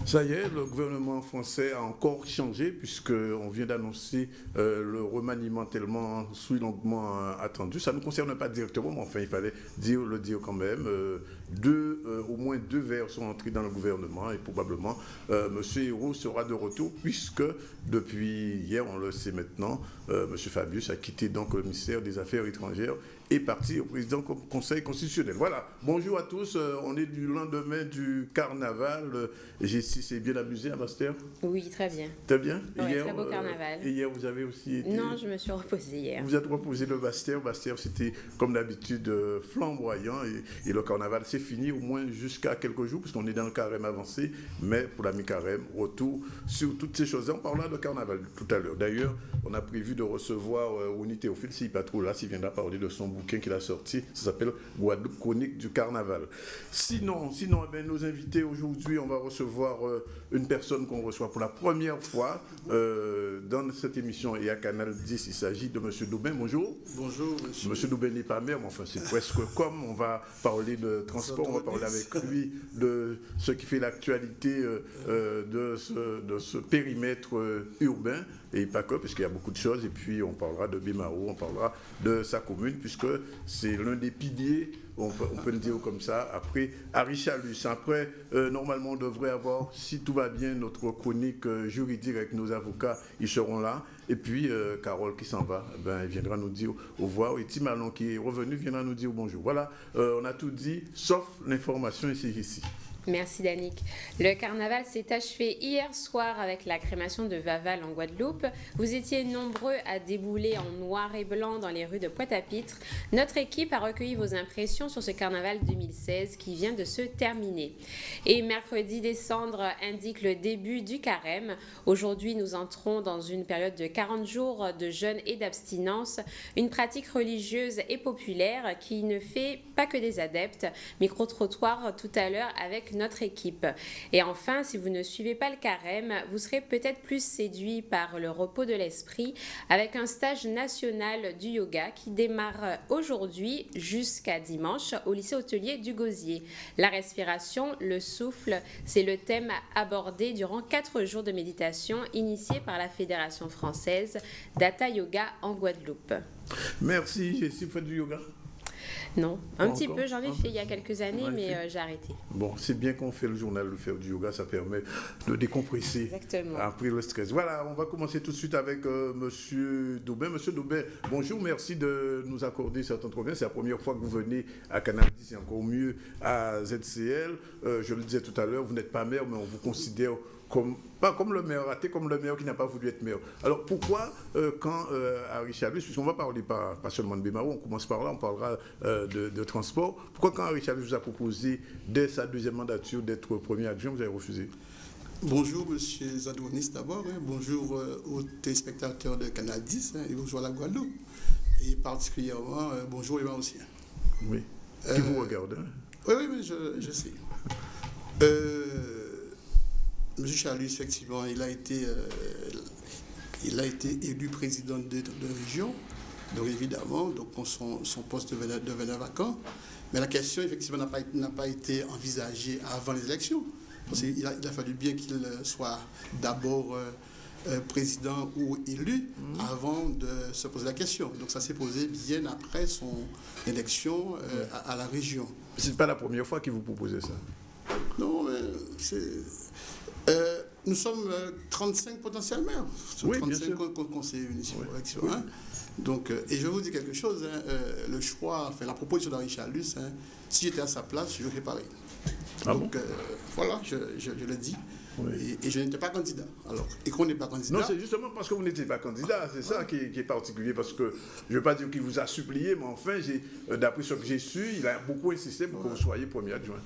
Ça y est, le gouvernement français a encore changé puisqu'on vient d'annoncer le remaniement tellement longuement attendu. Ça ne nous concerne pas directement, mais enfin, il fallait le dire quand même. Au moins deux vers sont entrés dans le gouvernement et probablement M. Hérault sera de retour puisque depuis hier, on le sait maintenant, M. Fabius a quitté donc le ministère des Affaires étrangères et parti au président du Conseil constitutionnel. Voilà, bonjour à tous, on est du lendemain du carnaval. Jessie s'est bien amusée à Bastère? Oui, très bien. Très bien. Ouais, hier, très beau carnaval. Et hier, vous avez aussi été... Non, je me suis reposée hier. Vous êtes reposé de Bastère. Bastère, c'était comme d'habitude flamboyant et le carnaval, c'est fini au moins jusqu'à quelques jours puisqu'on est dans le carême avancé. Mais pour la mi-carême, retour sur toutes ces choses. On parlera de carnaval tout à l'heure. D'ailleurs, on a prévu de recevoir Ronnie Théophile, s'il n'est pas trop là, s'il viendra parler de son bouquin qu'il a sorti. Ça s'appelle Guadeloupe Chronique du carnaval. Sinon nos invités aujourd'hui, on va recevoir une personne qu'on reçoit pour la première fois dans cette émission et à Canal 10. Il s'agit de M. Doubin. Bonjour. Bonjour, monsieur. M. Doubin n'est pas maire, mais enfin, c'est presque comme. On va parler de transport, on va parler avec lui de ce qui fait l'actualité de ce périmètre urbain. Et pas que, puisqu'il y a beaucoup de choses. Et puis, on parlera de Bemao, on parlera de sa commune, puisque c'est l'un des piliers, on peut le dire comme ça, après Harry-Chalus. Après, normalement, on devrait avoir, si tout va bien, notre chronique juridique avec nos avocats, ils seront là. Et puis, Carole qui s'en va, elle viendra nous dire au revoir. Et Tim Allon qui est revenu viendra nous dire bonjour. Voilà, on a tout dit, sauf l'information ici. Merci Danick. Le carnaval s'est achevé hier soir avec la crémation de Vaval en Guadeloupe. Vous étiez nombreux à débouler en noir et blanc dans les rues de Pointe-à-Pitre. Notre équipe a recueilli vos impressions sur ce carnaval 2016 qui vient de se terminer. Et mercredi décembre indique le début du carême. Aujourd'hui, nous entrons dans une période de 40 jours de jeûne et d'abstinence, une pratique religieuse et populaire qui ne fait pas que des adeptes. Micro-trottoir tout à l'heure avec notre équipe. Et enfin, si vous ne suivez pas le carême, vous serez peut-être plus séduit par le repos de l'esprit avec un stage national du yoga qui démarre aujourd'hui jusqu'à dimanche au lycée hôtelier du Gosier. La respiration, le souffle, c'est le thème abordé durant 4 jours de méditation initié par la Fédération française d'Hatha Yoga en Guadeloupe. Merci. Jessie, vous faites du yoga? Non, un petit peu, j'en ai fait il y a quelques années, mais j'ai arrêté. Bon, c'est bien qu'on fait le journal de faire du yoga, ça permet de décompresser. Exactement. Après le stress. Voilà, on va commencer tout de suite avec M. Doubin. Monsieur Doubin, bonjour, merci de nous accorder cet entretien. C'est la première fois que vous venez à Canal 10 et encore mieux à ZCL. Je le disais tout à l'heure, vous n'êtes pas maire, mais on vous considère pas comme le maire raté, comme le maire qui n'a pas voulu être maire. Alors pourquoi, quand Harry-Chalus, puisqu'on va parler pas seulement de Bemao, on commence par là, on parlera de transport, pourquoi quand Harry-Chalus vous a proposé, dès sa deuxième mandature, d'être premier adjoint, vous avez refusé? Bonjour, monsieur Zadonis d'abord, bonjour aux téléspectateurs de Canal 10 et bonjour à la Guadeloupe. Et particulièrement, bonjour Emma aussi. Oui, qui vous regarde. Oui, mais je sais. Monsieur Chalus, effectivement, il a été élu président de région, donc évidemment, donc son poste devenait vacant. Mais la question, effectivement, n'a pas été envisagée avant les élections. Parce qu'il a fallu bien qu'il soit d'abord président ou élu avant de se poser la question. Donc ça s'est posé bien après son élection à la région. Ce n'est pas la première fois qu'il vous proposait ça? Non, mais c'est... nous sommes 35 potentiels maires, oui, 35 conseillers municipaux. Oui. Donc, et je vous dis quelque chose, le choix, la proposition d'Harry-Chalus, si j'étais à sa place, je ferais pareil. Donc voilà, je le dis. Oui. Et je n'étais pas candidat. Alors, et qu'on n'est pas candidat... Non, c'est justement parce que vous n'étiez pas candidat, c'est ça qui est particulier, parce que je ne veux pas dire qu'il vous a supplié, mais enfin, d'après ce que j'ai su, il a beaucoup insisté pour que vous soyez premier adjoint.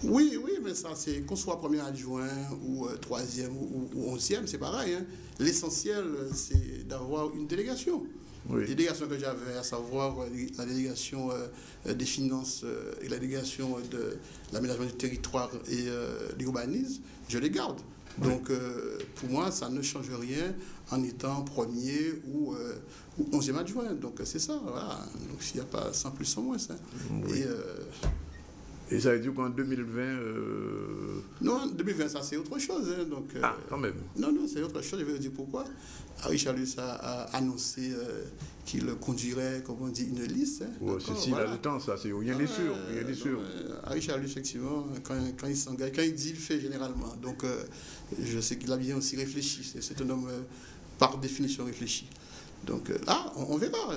Oui, mais ça, c'est qu'on soit premier adjoint ou troisième ou 11e, c'est pareil. L'essentiel, c'est d'avoir une délégation. Oui. Les délégations que j'avais, à savoir la délégation des finances et la délégation de l'aménagement du territoire et de l'urbanisme, je les garde. Oui. Donc, pour moi, ça ne change rien en étant premier ou 11e adjoint. Donc, c'est ça, voilà. Donc, s'il n'y a pas sans plus, sans moins, ça. Oui. Et ça veut dire qu'en 2020... Non, en 2020, ça c'est autre chose. Hein, donc, quand même. Non, c'est autre chose. Je vais vous dire pourquoi. Harry Chalus a annoncé qu'il conduirait, comme on dit, une liste. Hein, il a le temps, ça, c'est rien n'est sûr. Harry Chalus, effectivement, quand il s'engage, quand il dit, il fait généralement. Donc, je sais qu'il a bien aussi réfléchi. C'est un homme, par définition, réfléchi. Donc on verra.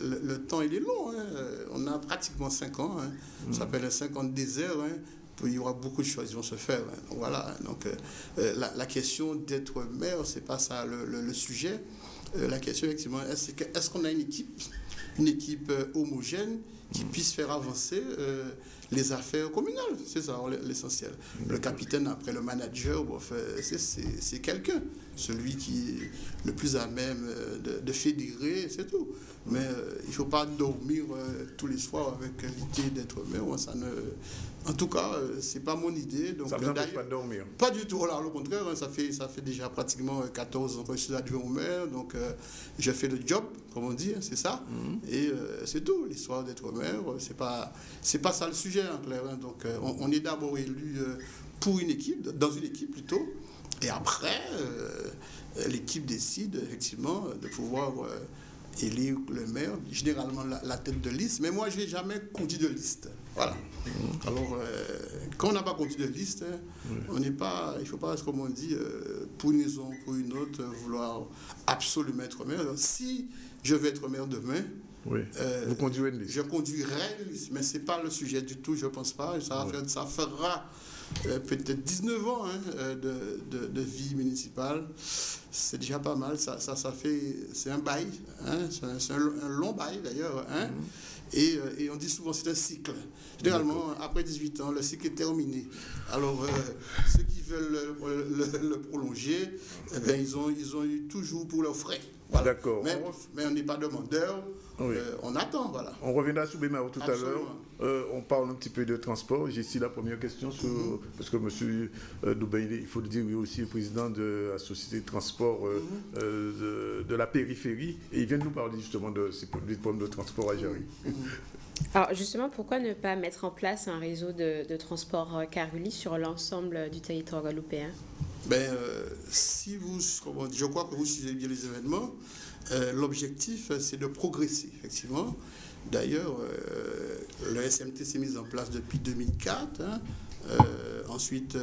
Le temps, il est long. Hein. On a pratiquement 5 ans. Hein. Ça s'appelle 5 ans de désert. Hein. Il y aura beaucoup de choses qui vont se faire. Hein. Donc, voilà. Donc, la question d'être maire, c'est pas ça le sujet. La question, effectivement, est-ce qu'on a une équipe homogène qui puisse faire avancer les affaires communales? C'est ça l'essentiel. Le capitaine, après le manager, bon, c'est quelqu'un, celui qui est le plus à même de fédérer, c'est tout. Mais il ne faut pas dormir tous les soirs avec l'idée d'être maire. En tout cas, ce n'est pas mon idée. Donc, ça ne vous empêche pas de dormir? Pas du tout. Alors, au contraire, ça fait déjà pratiquement 14 ans que je suis adjoint au maire. Donc, je fais le job, comme on dit, c'est ça. Et c'est tout. L'histoire d'être maire, c'est pas ça le sujet, en clair. Hein. Donc, on est d'abord élu pour une équipe, dans une équipe plutôt. Et après, l'équipe décide, effectivement, de pouvoir élire le maire, généralement la tête de liste. Mais moi, je n'ai jamais conduit de liste. Voilà. Alors, quand on n'a pas conduit de liste, on n'est pas, il ne faut pas, comme on dit, pour une raison ou pour une autre, vouloir absolument être maire. Alors, si je vais être maire demain, vous conduirez une liste. Je conduirai une liste, mais ce n'est pas le sujet du tout, je ne pense pas. Ça fera peut-être 19 ans hein, de vie municipale. C'est déjà pas mal. C'est un bail. Hein, c'est un long bail d'ailleurs. Hein, et on dit souvent c'est un cycle. Généralement, après 18 ans, le cycle est terminé. Alors, ceux qui veulent le prolonger, eh bien, ils ont eu toujours pour leurs frais. Voilà. D'accord. Mais on n'est pas demandeur. On attend, voilà. On reviendra sur Bémao tout à l'heure. On parle un petit peu de transport. J'ai ici la première question, parce que M. Doubaï, il faut le dire, il est aussi le président de la société de transport de la périphérie. Et il vient de nous parler justement de ces problèmes de transport à Jarry. Alors justement, pourquoi ne pas mettre en place un réseau de transport Caruli sur l'ensemble du territoire guadeloupéen? Je crois que vous suivez bien les événements. L'objectif, c'est de progresser, effectivement. D'ailleurs, le SMT s'est mis en place depuis 2004. Hein. Ensuite,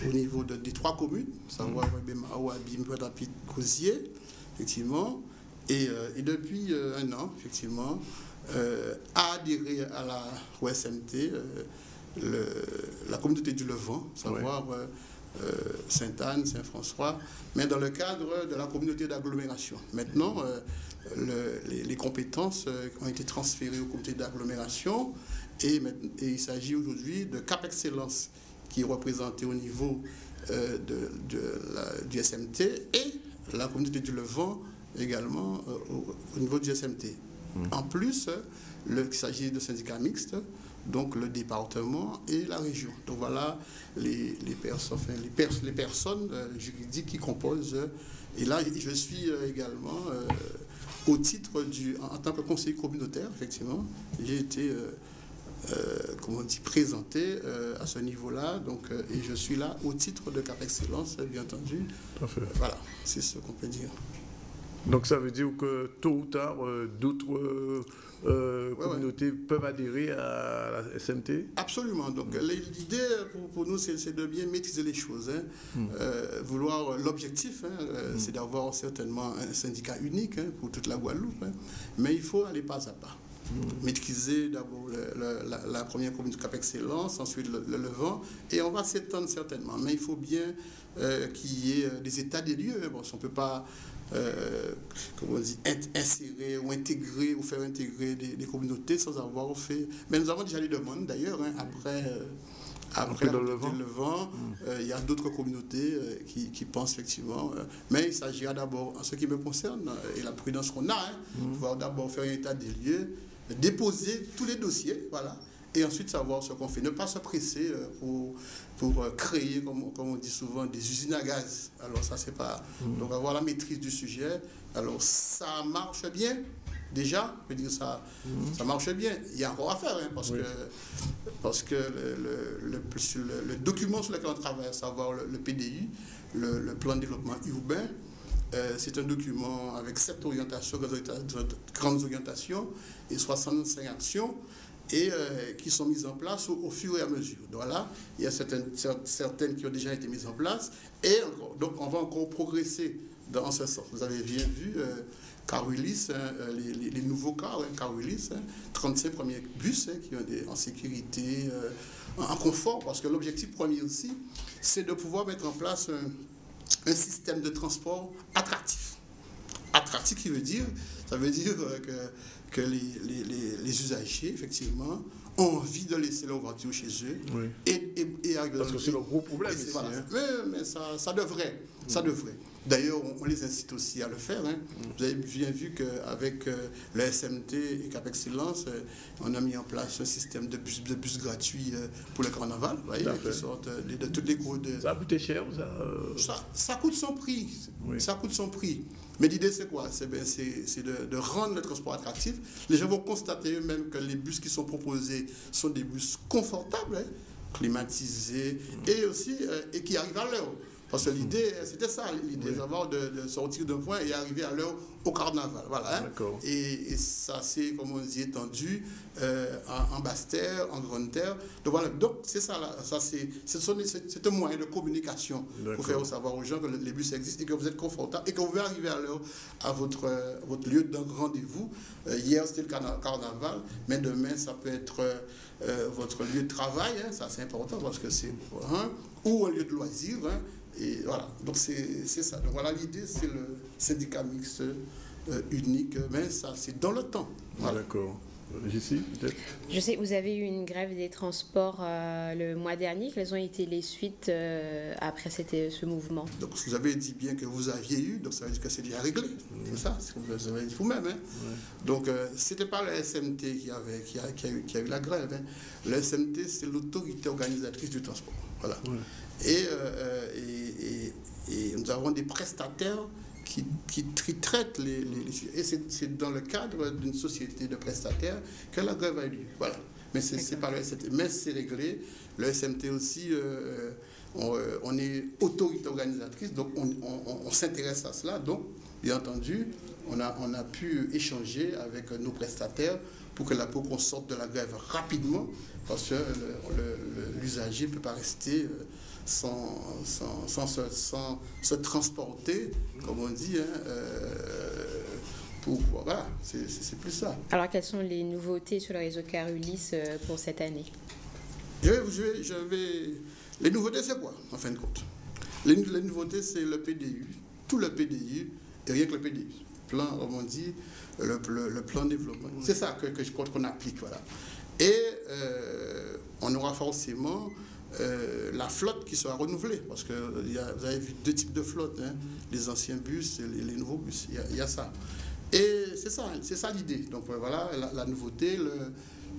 au niveau des 3 communes, savoir Bémao, Abim, Pointe-à-Pitre, Cosier, effectivement. Et depuis 1 an, effectivement, a adhéré à la SMT la communauté du Levant, savoir Sainte-Anne, Saint-François, mais dans le cadre de la communauté d'agglomération. Maintenant, les compétences ont été transférées aux communautés d'agglomération et il s'agit aujourd'hui de Cap Excellence qui est représenté au niveau du SMT et la communauté du Levant également au niveau du SMT. En plus, il s'agit de syndicats mixtes, donc le département et la région. Donc voilà les personnes juridiques qui composent. Et là, je suis également au titre en tant que conseiller communautaire, effectivement. J'ai été présenté à ce niveau-là, donc, et je suis là au titre de Cap Excellence, bien entendu. Parfait. Voilà, c'est ce qu'on peut dire. Donc ça veut dire que tôt ou tard, d'autres communautés peuvent adhérer à la SMT? Absolument. Donc l'idée pour nous, c'est de bien maîtriser les choses. Hein. L'objectif, c'est d'avoir certainement un syndicat unique pour toute la Guadeloupe. Hein. Mais il faut aller pas à pas. Maîtriser d'abord la première commune de Cap Excellence, ensuite le Levant, et on va s'étendre certainement. Mais il faut bien qu'il y ait des états des lieux. Bon, on ne peut pas insérer ou intégrer ou faire intégrer des communautés sans avoir fait. Mais nous avons déjà des demandes d'ailleurs, hein, après la communauté de Levant, il y a d'autres communautés qui pensent effectivement. Mais il s'agira d'abord, en ce qui me concerne, et la prudence qu'on a, pouvoir d'abord faire un état des lieux, déposer tous les dossiers, voilà, et ensuite savoir ce qu'on fait. Ne pas se presser pour créer, comme on dit souvent, des usines à gaz. Alors ça, c'est pas... Donc avoir la maîtrise du sujet. Alors ça marche bien, déjà, je veux dire, ça marchait bien. Il y a encore à faire, hein, parce que le document sur lequel on travaille, à savoir le PDU, le plan de développement urbain, c'est un document avec 7 orientations, grandes orientations et 65 actions et qui sont mises en place au fur et à mesure. Donc là, il y a certaines qui ont déjà été mises en place et donc on va encore progresser dans ce sens. Vous avez bien vu Carulis, les nouveaux cars, Carulis, 35 premiers bus qui ont en sécurité, en confort, parce que l'objectif premier aussi, c'est de pouvoir mettre en place un système de transport attractif. Attractif, ça veut dire que les usagers, effectivement, ont envie de laisser leur voiture chez eux. Oui. Et parce que c'est le gros problème ici. Voilà. Hein. Mais ça devrait. Ça devrait. D'ailleurs, on les incite aussi à le faire. Hein. Vous avez bien vu qu'avec le SMT et Cap Excellence, on a mis en place un système de bus gratuits pour le carnaval, voyez, qui sortent de toutes les cours de... Ça a coûté cher, ça coûte son prix. Oui. Ça coûte son prix. Mais l'idée, c'est quoi? C'est de rendre le transport attractif. Les gens vont constater eux-mêmes que les bus qui sont proposés sont des bus confortables, hein, climatisés, et aussi et qui arrivent à l'heure. Parce que l'idée, c'était ça, l'idée d'avoir de sortir d'un point et arriver à l'heure au carnaval. Voilà, hein. Et ça s'est, comme on dit, étendu en Basse-Terre, en Grande-Terre. Donc voilà, donc c'est ça, c'est un moyen de communication pour faire savoir aux gens que les bus existent et que vous êtes confortable et que vous pouvez arriver à l'heure à votre lieu de rendez-vous. Hier, c'était le carnaval, mais demain, ça peut être votre lieu de travail, hein, ça c'est important parce que c'est ou un lieu de loisir. Hein, et voilà, donc c'est ça. Donc voilà, l'idée, c'est le syndicat mixte unique, mais ça, c'est dans le temps. Voilà. D'accord. Jessie, peut-être? Je sais que vous avez eu une grève des transports le mois dernier. Quelles ont été les suites après ce mouvement? Donc, vous avez dit bien que vous aviez eu, donc ça veut dire que c'est déjà réglé. C'est ça, c'est ce que vous avez dit vous-même. Hein. Donc, ce n'était pas le SMT qui a eu la grève. Hein. Le SMT, c'est l'autorité organisatrice du transport. Voilà. Et nous avons des prestataires qui traitent les sujets. Et c'est dans le cadre d'une société de prestataires que la grève a eu lieu. Voilà. Mais c'est pas le SMT. Mais c'est réglé. Le SMT aussi, on est autorité organisatrice, donc on s'intéresse à cela. Donc, bien entendu, on a pu échanger avec nos prestataires pour qu'on sorte de la grève rapidement, parce que l'usager ne peut pas rester sans se transporter, comme on dit, hein, voilà, c'est plus ça. Alors, quelles sont les nouveautés sur le réseau Carulis pour cette année? Les nouveautés, c'est quoi, en fin de compte? Les nouveautés, c'est le PDU, tout le PDU, et rien que le PDU. Plan, comme on dit, le plan de développement. C'est ça que je crois qu'on applique, voilà. Et on aura forcément la flotte qui sera renouvelée, parce que vous avez vu 2 types de flottes, hein, les anciens bus et les nouveaux bus, il y a ça. Et c'est ça l'idée. Donc voilà, la nouveauté,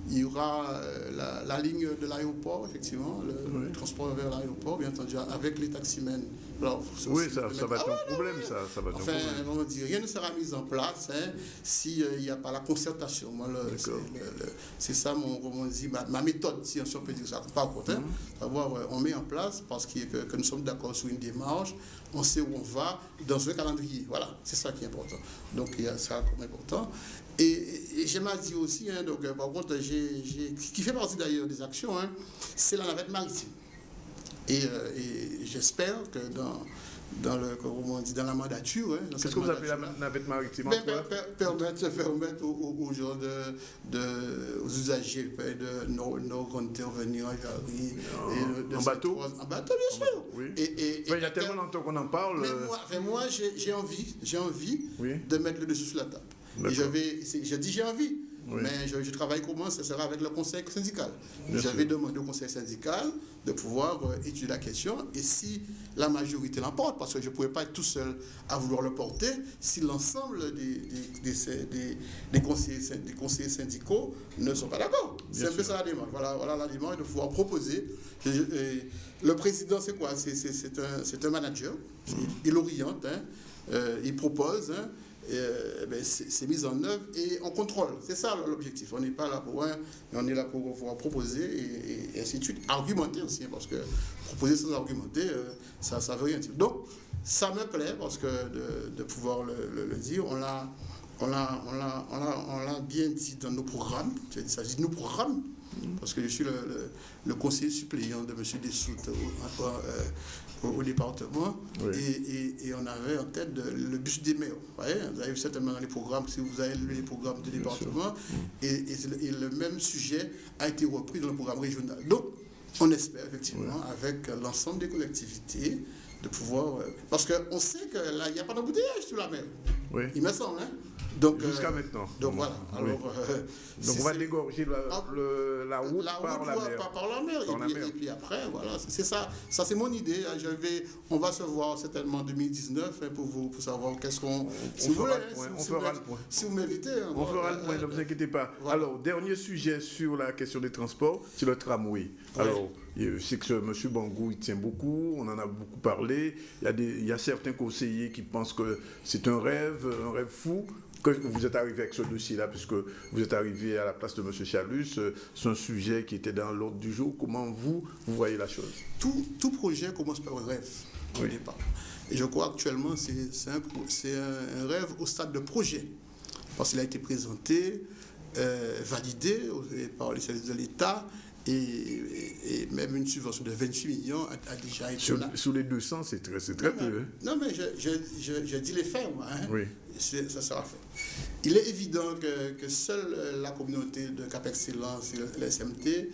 il y aura la ligne de l'aéroport, effectivement, le transport vers l'aéroport, bien entendu, avec les taximens. Alors, oui, ça va être un problème, ça va être enfin, un problème. On dit, rien ne sera mis en place s'il n'y a pas la concertation. Moi, c'est ça, on dit, ma méthode, si on peut dire ça, pas contre. Savoir, on met en place parce que nous sommes d'accord sur une démarche, on sait où on va, dans un calendrier. Voilà, c'est ça qui est important. Donc, il y a ça comme important. Et j'aimerais dire aussi, hein, donc, par contre, qui fait partie d'ailleurs des actions, hein, c'est la navette maritime. Et j'espère que dans la mandature... Hein, qu'est-ce que vous appelez la navette maritime? Permettre aux gens, aux usagers de Nord-Grande-Terre venir à Jarry. En bateau? En bateau, bien sûr. Oui. Il y a tellement longtemps qu'on en parle. Mais moi j'ai envie de mettre le dessus sur la table. Et j'ai dit j'ai envie. Oui. Mais je travaille comment? Ça sera avec le conseil syndical. J'avais demandé au conseil syndical de pouvoir étudier la question, et si la majorité l'emporte, parce que je ne pouvais pas être tout seul à vouloir le porter, si l'ensemble des conseillers syndicaux ne sont pas d'accord. C'est un peu ça la démarche. Voilà la démarche de pouvoir proposer. Le président, c'est quoi? C'est un manager. Il oriente, hein, il propose, hein, c'est mis en œuvre et on contrôle. C'est ça l'objectif. On n'est pas là pour un, mais on est là pour pouvoir proposer et ainsi de suite. Argumenter aussi, parce que proposer sans argumenter, ça ne veut rien dire. Donc, ça me plaît parce que de pouvoir le dire, on l'a bien dit dans nos programmes. Il s'agit de nos programmes, parce que je suis le conseiller suppléant de M. Dessoutes au département, et on avait en tête le bus des maires. Vous avez vu certainement dans les programmes, si vous avez lu les programmes du département, et le même sujet a été repris dans le programme régional. Donc, on espère effectivement, avec l'ensemble des collectivités, de pouvoir... parce qu'on sait que là, il n'y a pas d'embouteillage sur la mer. Oui. Il me semble, hein? Donc, jusqu'à maintenant. Donc voilà. Alors, donc on va dégorger la route par la mer. Par la mer. Et puis après, voilà, c'est ça. Ça, c'est mon idée. On va se voir certainement en 2019 pour savoir qu'est-ce qu'on... On fera le point. Si vous m'invitez. On fera le point, ne vous inquiétez pas. Voilà. Alors, dernier sujet sur la question des transports, c'est le tramway. Ouais. Alors, c'est que M. Bangou, il tient beaucoup, on en a beaucoup parlé. Il y a certains conseillers qui pensent que c'est un rêve fou. Que vous êtes arrivé avec ce dossier-là, puisque vous êtes arrivé à la place de M. Chalus, c'est un sujet qui était dans l'ordre du jour. Comment vous voyez la chose? Tout projet commence par un rêve au départ. Et je crois actuellement c'est un rêve au stade de projet, parce qu'il a été présenté, validé par les services de l'État, et même une subvention de 28 millions a déjà été... Sous les 200, c'est très peu. Hein? Non, mais je dis les faits, moi. Hein? Oui. Ça sera fait. Il est évident que seule la communauté de Cap Excellence et le SMT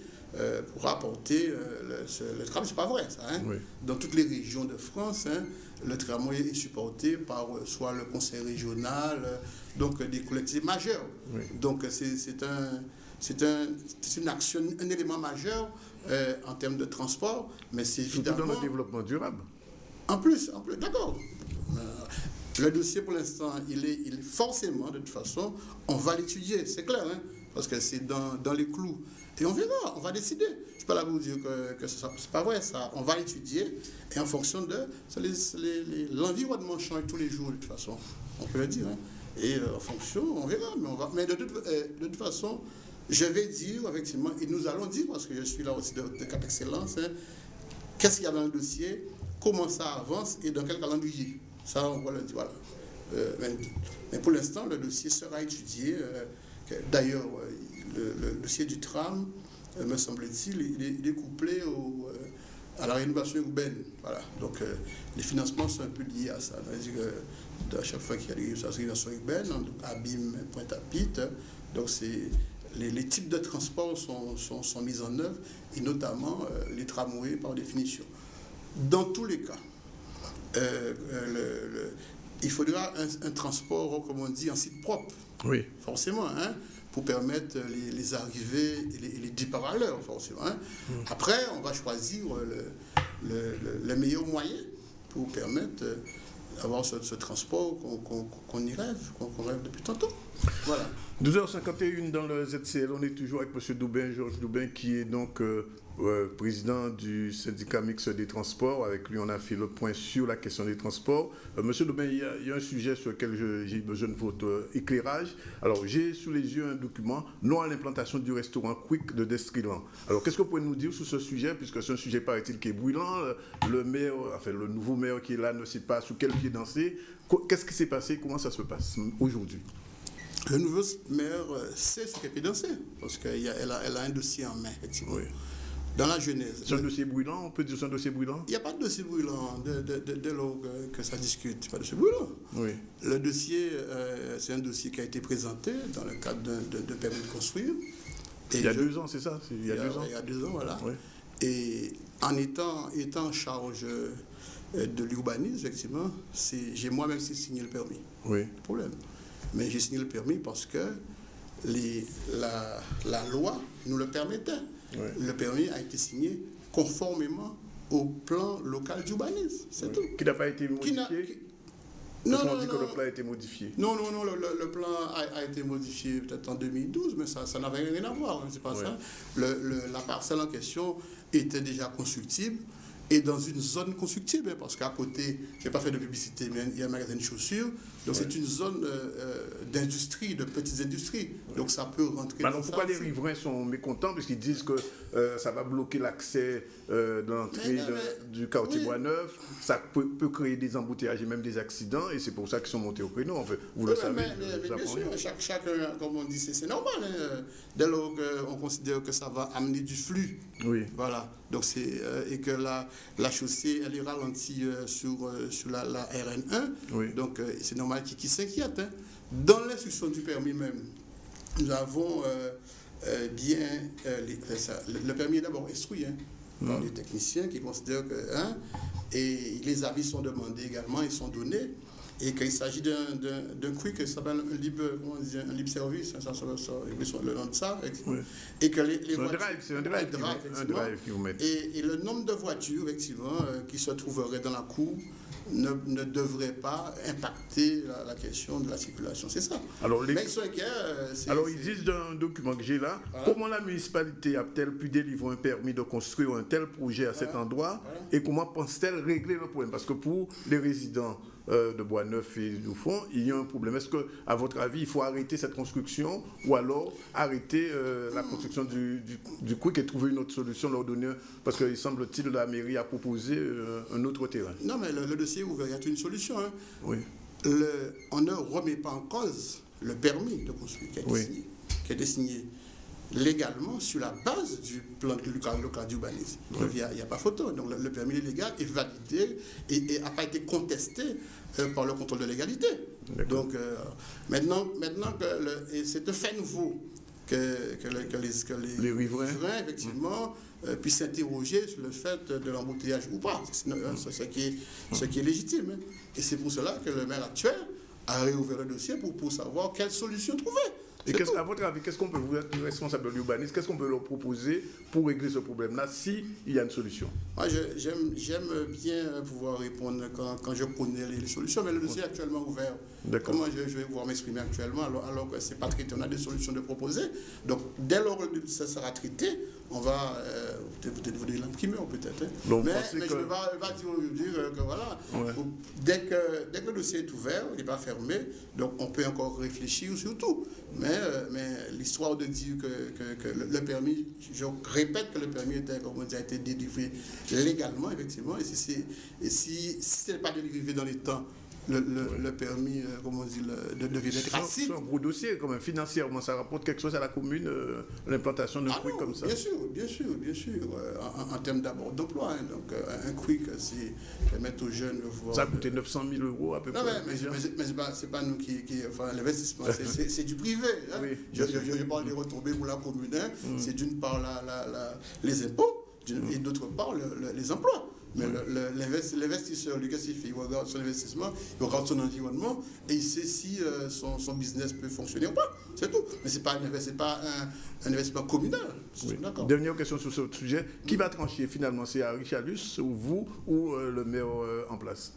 pourra apporter le tramway. C'est pas vrai, ça. Hein? Oui. Dans toutes les régions de France, hein, le tramway est supporté par soit le conseil régional, donc des collectivités majeures. Oui. Donc c'est une action, un élément majeur en termes de transport, mais c'est évidemment... Surtout dans le développement durable. En plus, d'accord. Le dossier, pour l'instant, il est forcément, de toute façon, on va l'étudier, c'est clair, hein, parce que c'est dans les clous. Et on verra, on va décider. Je ne suis pas là pour vous dire que c'est pas vrai, ça. On va l'étudier, et en fonction de... L'environnement change tous les jours, de toute façon. On peut le dire. Hein. Et en fonction, on verra. Mais de toute façon, je vais dire, effectivement, et nous allons dire, parce que je suis là aussi de Cap Excellence, hein, qu'est-ce qu'il y a dans le dossier, comment ça avance et dans quel calendrier. Ça, on va le dire. Voilà. Mais pour l'instant, le dossier sera étudié. D'ailleurs, le dossier du tram, me semble-t-il, il est couplé à la rénovation urbaine. Voilà. Donc, les financements sont un peu liés à ça. C'est-à-dire que à chaque fois qu'il y a des rénovations urbaines, donc Abîme, Pointe-à-Pitre, donc les types de transports sont mis en œuvre, et notamment les tramways par définition. Dans tous les cas, il faudra un transport, comme on dit, en site propre. Oui. Forcément, hein, pour permettre les arrivées et les départs à l'heure, forcément. Hein. Après, on va choisir le meilleur moyen pour permettre d'avoir ce transport qu'on y rêve, qu'on rêve depuis tantôt. Voilà. 12h51 dans le ZCL, on est toujours avec M. Doubin, Georges Doubin, qui est donc président du syndicat mixte des transports. Avec lui, on a fait le point sur la question des transports. Monsieur Doubin, il y a un sujet sur lequel j'ai besoin de votre éclairage. Alors, j'ai sous les yeux un document, non à l'implantation du restaurant Quick de Destriland. Alors, qu'est-ce que vous pouvez nous dire sur ce sujet, puisque c'est un sujet, paraît-il, qui est brûlant. Le nouveau maire qui est là ne sait pas sous quel pied danser. Qu'est-ce qui s'est passé? Comment ça se passe aujourd'hui? Le nouveau maire sait ce qu'elle peut danser, parce qu'elle a un dossier en main, effectivement. Oui. Dans la genèse. C'est un dossier brûlant, on peut dire que c'est un dossier brûlant? Il n'y a pas de dossier brûlant dès lors que ça discute. Pas de dossier brûlant. Oui. Le dossier, c'est un dossier qui a été présenté dans le cadre de permis de construire. Et il y a 2 ans, c'est ça? Il y a 2 ans. Il y a 2 ans, voilà. Oui. Et en étant en charge de l'urbanisme, effectivement, j'ai moi-même signé le permis. Oui. Le problème. Mais j'ai signé le permis parce que la loi nous le permettait. Oui. Le permis a été signé conformément au plan local d'urbanisme, c'est tout. Qui n'a pas été modifié? Non, on dit que le plan a été modifié. Non, le plan a été modifié peut-être en 2012, mais ça n'avait rien à voir, hein, c'est pas ça. La parcelle en question était déjà constructible, et dans une zone constructible, parce qu'à côté, je n'ai pas fait de publicité, mais il y a un magasin de chaussures, donc c'est une zone d'industrie, de petites industries, donc ça peut rentrer dans ça. Pourquoi les riverains sont mécontents, puisqu'ils disent que ça va bloquer l'accès de l'entrée du quartier Bois-Neuf, ça peut créer des embouteillages et même des accidents, et c'est pour ça qu'ils sont montés au créneau, en fait. Vous le savez. Mais bien sûr, chacun, comme on dit, c'est normal, hein, dès lors qu'on considère que ça va amener du flux. Oui. Voilà. Donc et que la chaussée, elle est ralentie sur la RN1. Oui. Donc c'est normal qu'ils s'inquiètent. Hein. Dans l'instruction du permis même, nous avons le permis est d'abord instruit par les techniciens qui considèrent que... et les avis sont demandés également, ils sont donnés. Et qu'il s'agit d'un quick qui s'appelle un libre service, le nom de ça. Oui. Et que les voitures, c'est un drive qui vous met. Et le nombre de voitures, effectivement, qui se trouveraient dans la cour ne devrait pas impacter la question de la circulation. C'est ça. Alors, mais ils sont inquiets. Alors, ils disent dans un document que j'ai là, comment la municipalité a-t-elle pu délivrer un permis de construire un tel projet à cet endroit et comment pense-t-elle régler le problème? Parce que pour les résidents de Bois-Neuf et du fond, il y a un problème. Est-ce que, à votre avis, il faut arrêter cette construction ou alors arrêter la construction du quick et trouver une autre solution, leur donner, parce qu'il semble-t-il que la mairie a proposé un autre terrain? Non, mais le dossier est ouvert, il y a une solution. Hein. Oui. On ne remet pas en cause le permis de construire qui a été signé légalement sur la base du plan local d'urbanisme. Il n'y a pas photo. Donc le permis légal est validé et n'a pas été contesté par le contrôle de légalité. Donc maintenant que c'est un fait nouveau que les riverains effectivement puissent s'interroger sur le fait de l'embouteillage ou pas. C'est ce qui est légitime. Hein. Et c'est pour cela que le maire actuel a réouvert le dossier pour savoir quelle solution trouver. Et à votre avis, qu'est-ce qu'on peut, vous êtes responsable de l'urbanisme, qu'est-ce qu'on peut leur proposer pour régler ce problème-là, s'il y a une solution? Moi, j'aime bien pouvoir répondre quand je connais les solutions, mais le dossier est actuellement ouvert. Comment je vais pouvoir m'exprimer actuellement alors que ce n'est pas traité? On a des solutions de proposer. Donc, dès lors que ça sera traité, on va peut-être vous donner l'imprimeur, peut-être. Hein. Mais je ne vais pas dire que voilà, dès que le dossier est ouvert, il n'est pas fermé, donc on peut encore réfléchir sur tout. Mais l'histoire de dire que le permis, je répète que le permis a été délivré légalement, effectivement, et si ce n'est pas délivré dans les temps, le permis, comment on dit, devient être actif. C'est un gros dossier, quand même, financièrement, ça rapporte quelque chose à la commune, l'implantation d'un quick comme ça. Bien sûr. En termes d'abord d'emploi, hein, donc un quick, c'est permettre aux jeunes de voir... Ça a coûté 900 000 € à peu près. Non, mais c'est pas nous qui enfin, l'investissement, c'est du privé. Hein. Oui, je parle des retombées pour la commune, hein. C'est d'une part les impôts et d'autre part les emplois. Mais l'investisseur, lui, qu'est-ce qu'il fait? Il regarde son investissement, il regarde son environnement et il sait si son business peut fonctionner ou pas. C'est tout. Mais ce n'est pas un investissement communal. Oui. Dernière question sur ce sujet. Qui va trancher finalement? C'est Harry Chalus ou vous ou le maire en place?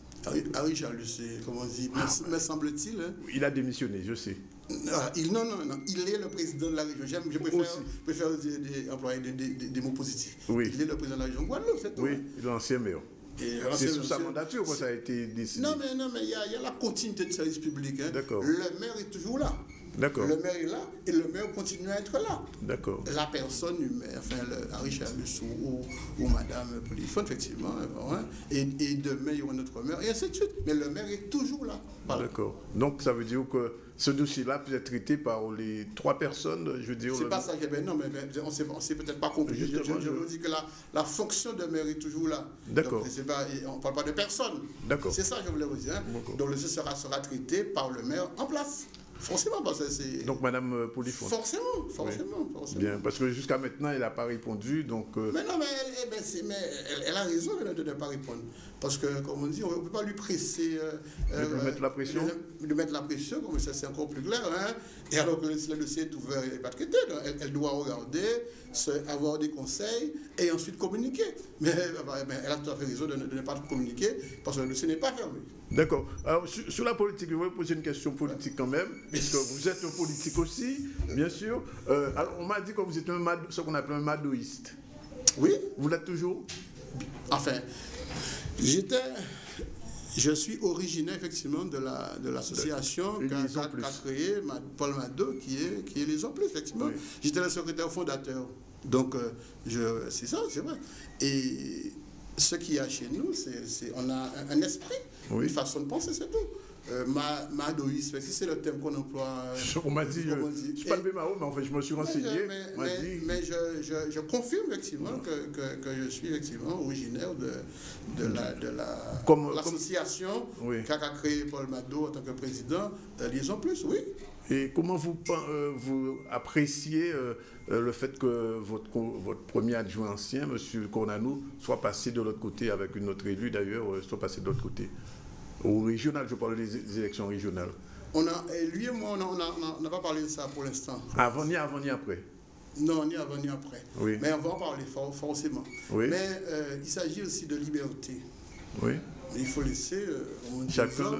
Harry Chalus, comment on dit, me semble-t-il. Hein? Il a démissionné, je sais. Non. Il est le président de la région. Je préfère employer des mots positifs. Oui. Il est le président de la région Guadeloupe, c'est tout. Oui, l'ancien maire. C'est sous sa mandature que ça a été décidé. Non, mais il y a la continuité du service public. Hein. D'accord. Le maire est toujours là. D'accord. Le maire est là et le maire continue à être là. D'accord. La personne humaine, enfin, Harry Chalus ou Madame Polyphone, effectivement, hein, et demain, il y aura notre maire, et ainsi de suite. Mais le maire est toujours là. Voilà. D'accord. Donc, ça veut dire que ce dossier-là peut être traité par les 3 personnes, je veux dire... C'est pas ça, non, mais on ne s'est peut-être pas compris. Je veux dire que la fonction de maire est toujours là. D'accord. On ne parle pas de personne. D'accord. C'est ça que je voulais vous dire. Hein. Donc, le dossier sera traité par le maire en place. Forcément, parce que c'est... Donc, Madame Polyphone. Forcément. Bien, parce que jusqu'à maintenant, elle n'a pas répondu, donc... Mais non, mais elle a raison de ne pas répondre. Parce que, comme on dit, on ne peut pas lui presser... de mettre la pression. De mettre la pression, comme ça, c'est encore plus clair. Hein? Et alors que le dossier est ouvert, il n'est pas traité. Elle doit regarder, avoir des conseils et ensuite communiquer. Mais elle a tout à fait raison de ne pas communiquer parce que le dossier n'est pas fermé. D'accord. Alors, sur la politique, je vais vous poser une question politique quand même, puisque vous êtes un politique aussi, bien sûr. Alors, on m'a dit que vous êtes ce qu'on appelle un madoïste. Oui. Vous l'êtes toujours? enfin, je suis originaire effectivement de l'association qu'a créée Paul Mado, qui est Les Hommes Plus, effectivement. Oui. J'étais le secrétaire fondateur. Donc, c'est ça, c'est vrai. Et ce qu'il y a chez nous, on a un esprit, une façon de penser, c'est tout. Madoïsme, c'est le thème qu'on emploie. On m'a dit, je ne suis pas le Mao, mais en fait, je me suis renseigné. Mais je confirme effectivement que je suis effectivement originaire de l'association qu'a créé Paul Mado en tant que président, Liaison Plus, oui. Et comment vous appréciez le fait que votre premier adjoint ancien, M. Cornanou, soit passé de l'autre côté avec une autre élue d'ailleurs, soit passé de l'autre côté? Au régional, je parle des élections régionales. Lui et moi, on n'a pas parlé de ça pour l'instant. Avant ni après? Non, ni avant ni après. Oui. Mais on va en parler forcément. Oui. Mais il s'agit aussi de liberté. Oui. Il faut laisser chacun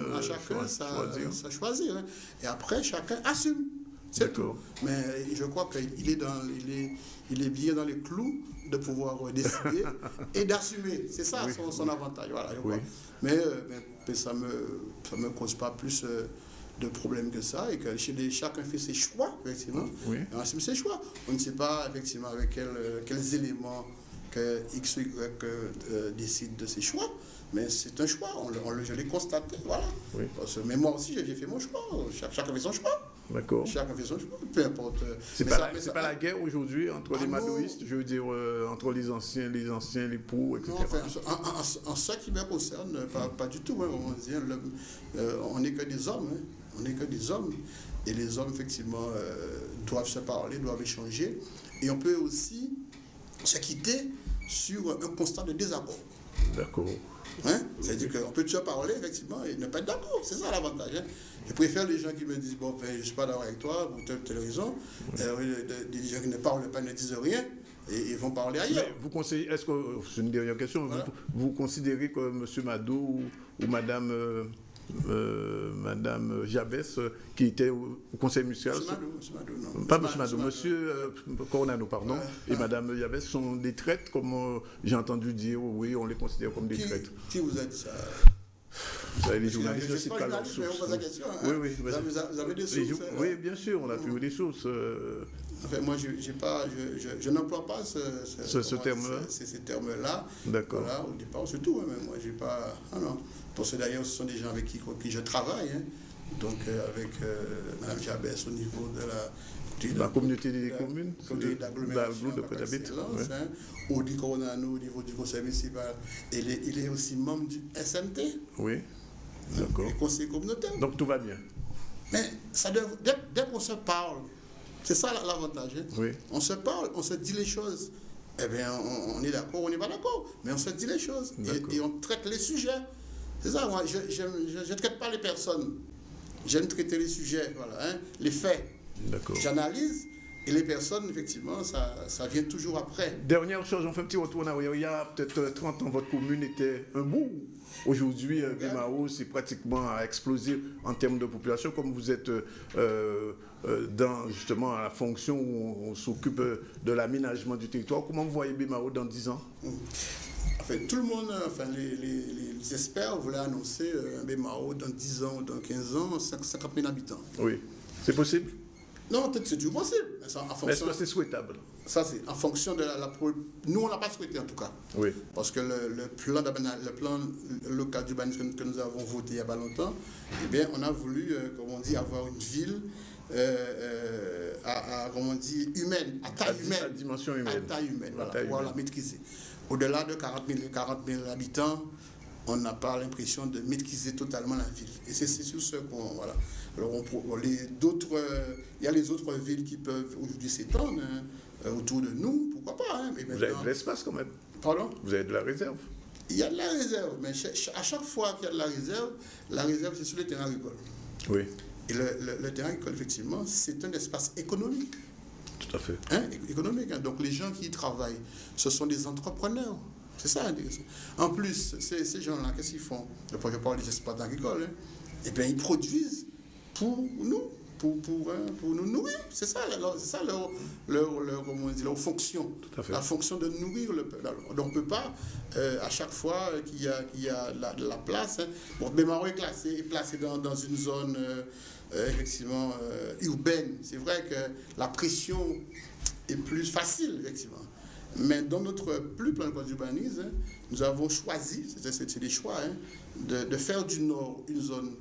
ça choisir. Hein. Et après, chacun assume. C'est tout. Mais je crois qu'il est bien dans les clous de pouvoir décider et d'assumer. C'est ça son avantage. Voilà, je crois. Mais ça me cause pas plus de problèmes que ça et que chacun fait ses choix, effectivement. Oui. On assume ses choix. On ne sait pas, effectivement, avec quels éléments que X ou Y décide de ses choix. Mais c'est un choix, je l'ai constaté, voilà. Oui. Mais moi aussi, j'ai fait mon choix. Chacun fait son choix. D'accord. Chacun fait son choix, peu importe. C'est pas la guerre aujourd'hui entre les madoïstes, je veux dire, entre les anciens, les poux, etc. Non, enfin, en ce qui me concerne, pas du tout. Hein, on n'est que des hommes. Hein. On n'est que des hommes. Et les hommes, effectivement, doivent se parler, doivent échanger. Et on peut aussi se quitter sur un constat de désaccord. D'accord. Hein? C'est-à-dire qu'on peut se parler, effectivement, et ne pas être d'accord. C'est ça l'avantage. Hein? Je préfère les gens qui me disent, bon, je ne suis pas d'accord avec toi, pour telle raison. Des gens qui ne parlent pas, ne disent rien, et ils vont parler ailleurs. Mais vous conseillez, est-ce que, c'est une dernière question, voilà. vous considérez que M. Mado ou Madame Jabès, qui était au conseil municipal. M. Mado, non. Pas M. Mado, M. Cornano, pardon, et Mme Jabès sont des traîtres, comme j'ai entendu dire, oui, on les considère comme des traîtres. Qui vous a dit ça? Vous savez, les journalistes, je ne sais pas leurs sources. Oui. Vous avez des sources? Oui, bien sûr, on a toujours des sources. Enfin, moi, je n'emploie pas ce terme-là. Ces termes-là. D'accord. Voilà, au départ, c'est tout. Mais moi, je n'ai pas. Ah non. Parce que d'ailleurs, ce sont des gens avec qui je travaille. Hein. Donc, avec Mme Jabès au niveau de la communauté des communes, d'agglomération de Pointe-à-Pitre. Audi Coronano au niveau du conseil municipal. Il est aussi membre du SMT. Oui, d'accord. Le conseil communautaire. Donc, tout va bien. Mais dès qu'on se parle, c'est ça l'avantage. Hein? Oui. On se parle, on se dit les choses. Eh bien, on est d'accord, on n'est pas d'accord. Mais on se dit les choses. Et on traite les sujets. C'est ça, moi, je ne traite pas les personnes. J'aime traiter les sujets, voilà, hein, les faits. D'accord. J'analyse. Et les personnes, effectivement, ça vient toujours après. Dernière chose, on fait un petit retour en arrière. Il y a peut-être 30 ans, votre commune était un bout. Aujourd'hui, Bémao, c'est pratiquement à exploser en termes de population. Comme vous êtes dans justement la fonction où on s'occupe de l'aménagement du territoire, comment vous voyez Bémao dans 10 ans? Enfin, tout le monde, enfin, les experts voulaient annoncer un Bémao dans 10 ans ou dans 15 ans, 50 000 habitants. Oui, c'est possible? Non, c'est toujours possible. Mais est-ce que c'est souhaitable? Ça, c'est en fonction de Nous, on n'a pas souhaité, en tout cas. Oui. Parce que le plan local d'urbanisme que nous avons voté il n'y a pas longtemps, eh bien, on a voulu, comme on dit, avoir une ville humaine, à taille humaine. À dimension humaine. À taille humaine, voilà, pour pouvoir la maîtriser. Au-delà de 40 000 habitants, on n'a pas l'impression de maîtriser totalement la ville. Et c'est sur ce qu'on... Voilà. Alors, il y a les autres villes qui peuvent aujourd'hui s'étendre autour de nous, pourquoi pas. Hein, mais vous avez de l'espace quand même. Pardon? Vous avez de la réserve. Il y a de la réserve, mais à chaque fois qu'il y a de la réserve, c'est sur le terrain agricole. Oui. Et le terrain agricole, effectivement, c'est un espace économique. Tout à fait. Hein, économique. Hein. Donc, les gens qui y travaillent, ce sont des entrepreneurs. C'est ça intéressant. En plus, ces gens-là, qu'est-ce qu'ils font? Je parle des espaces agricoles. Hein. Eh bien, ils produisent pour nous. nous nourrir. C'est ça leur fonction. La fonction de nourrir le peuple. Donc on ne peut pas, à chaque fois qu'il y a de la place, hein. Bon, Bemaro est placé dans une zone effectivement urbaine. C'est vrai que la pression est plus facile, effectivement. Mais dans notre plus plein code d'urbanisme, hein, nous avons choisi, c'est des choix, hein, de faire du nord une zone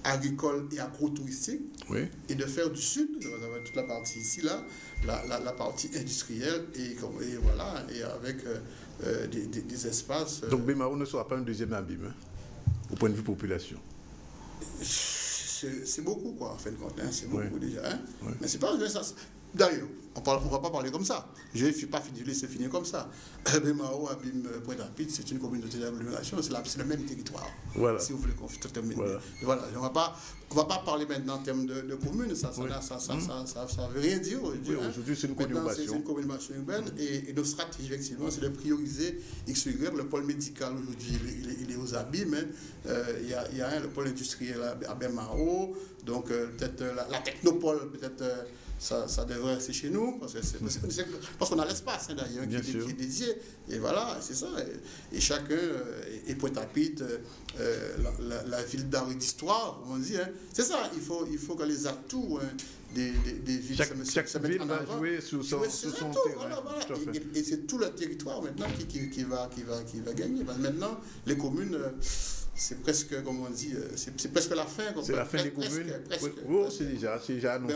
agricole et agro-touristique, oui, et de faire du sud, toute la partie ici, là, la partie industrielle, et voilà, et avec des espaces. Donc Bemaro ne sera pas un deuxième abîme, hein, au point de vue population. C'est beaucoup, quoi, en fin de compte, hein, c'est beaucoup, oui, déjà. Hein, oui. Mais c'est pas ça. D'ailleurs, on ne va pas parler comme ça. Je ne vais pas laisser finir comme ça. Bemaro, Abîme, Pointe-à-Pitre, c'est une communauté d'agglomération, c'est le même territoire. Voilà. Si vous voulez qu'on termine. Voilà. On ne va pas parler maintenant en termes de communes, ça ne veut rien dire. Oui, aujourd'hui, c'est une conurbation. C'est une conurbation urbaine et notre stratégie, effectivement, c'est de prioriser XY. Le pôle médical, aujourd'hui, il est aux Abîmes. Il y a le pôle industriel à Bemaro, donc peut-être la technopole, peut-être. Ça devrait rester chez nous, parce qu'on a l'espace, hein, d'ailleurs, qui est dédié. Et voilà, c'est ça. Et chacun, et Pointe-à-Pitre, la ville d'art et d'histoire, comme on dit. Hein. C'est ça, il faut que les atouts, hein, des villes chaque ville va jouer sur son terrain. Voilà. Et c'est tout le territoire maintenant qui va gagner. Parce que maintenant, les communes... c'est presque, comme on dit, c'est presque la fin. C'est la fin des communes. Oh, c'est déjà annoncé.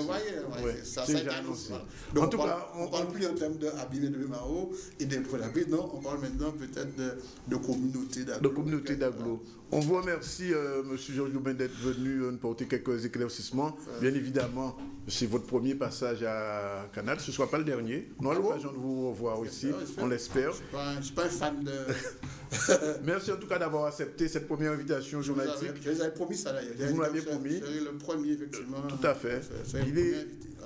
Ça a été annoncé. Donc en tout cas, on ne parle plus en termes d'Abîme et de Bemaro et de Pointe-à-Pitre, non, on parle maintenant peut-être de communauté d'agglo. De communauté d'agglo. On vous remercie, M. Georges Urbain, d'être venu nous porter quelques éclaircissements. Bien évidemment, c'est votre premier passage à Canal. Ce ne sera pas le dernier. On aura l'occasion de vous revoir ici, on l'espère. Je ne suis pas un fan de... Merci en tout cas d'avoir accepté cette première invitation journalistique. Je vous avais promis ça d'ailleurs. Vous m'avez promis. C'est le premier, effectivement. Tout à fait.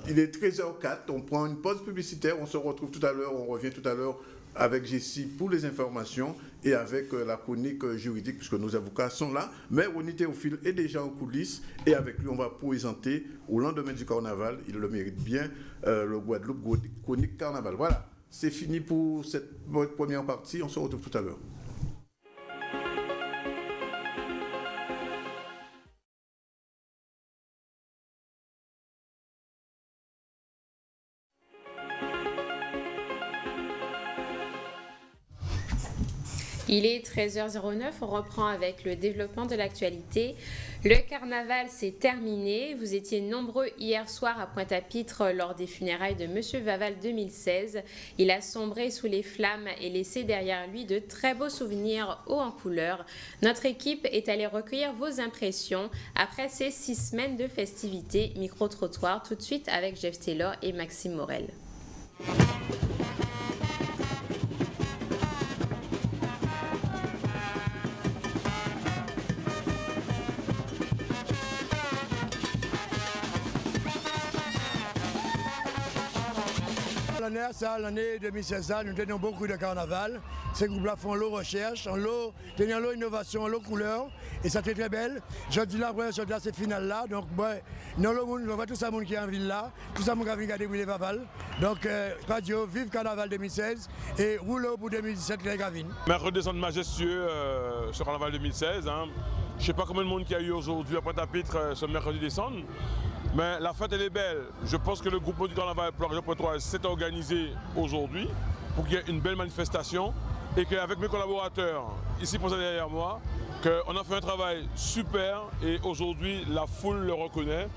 Il est 13h04. On prend une pause publicitaire. On se retrouve tout à l'heure. On revient tout à l'heure avec Jessie pour les informations et avec la chronique juridique, puisque nos avocats sont là. Mais Ronnie Théophile est déjà en coulisses et avec lui, on va présenter au lendemain du carnaval, il le mérite bien, le Guadeloupe chronique carnaval. Voilà, c'est fini pour cette première partie. On se retrouve tout à l'heure. Il est 13h09, on reprend avec le développement de l'actualité. Le carnaval s'est terminé. Vous étiez nombreux hier soir à Pointe-à-Pitre lors des funérailles de Monsieur Vaval 2016. Il a sombré sous les flammes et laissé derrière lui de très beaux souvenirs hauts en couleur. Notre équipe est allée recueillir vos impressions après ces 6 semaines de festivités. Micro-trottoir tout de suite avec Jeff Taylor et Maxime Morel. L'année 2016, nous tenions beaucoup de carnaval. Ces groupes-là font l'eau recherche, tenions l'eau innovation, l'eau couleur, et ça était très belle. Je dis la première chose là, c'est final là. Donc, non, le monde, on voit tout ça monde qui est en ville là, tout ça monde qui a regardé pour les Vaval. Donc, radio, vive carnaval 2016 et roule pour 2017 les Gavin. Mercredi descente majestueux ce carnaval 2016. Hein. Je ne sais pas combien de monde qu'il y a eu aujourd'hui à Pointe-à-Pitre ce mercredi décembre. Mais la fête elle est belle. Je pense que le groupe du carnaval pour la région pointoise s'est organisé aujourd'hui pour qu'il y ait une belle manifestation et qu'avec mes collaborateurs, ici présents derrière moi, qu'on a fait un travail super et aujourd'hui la foule le reconnaît.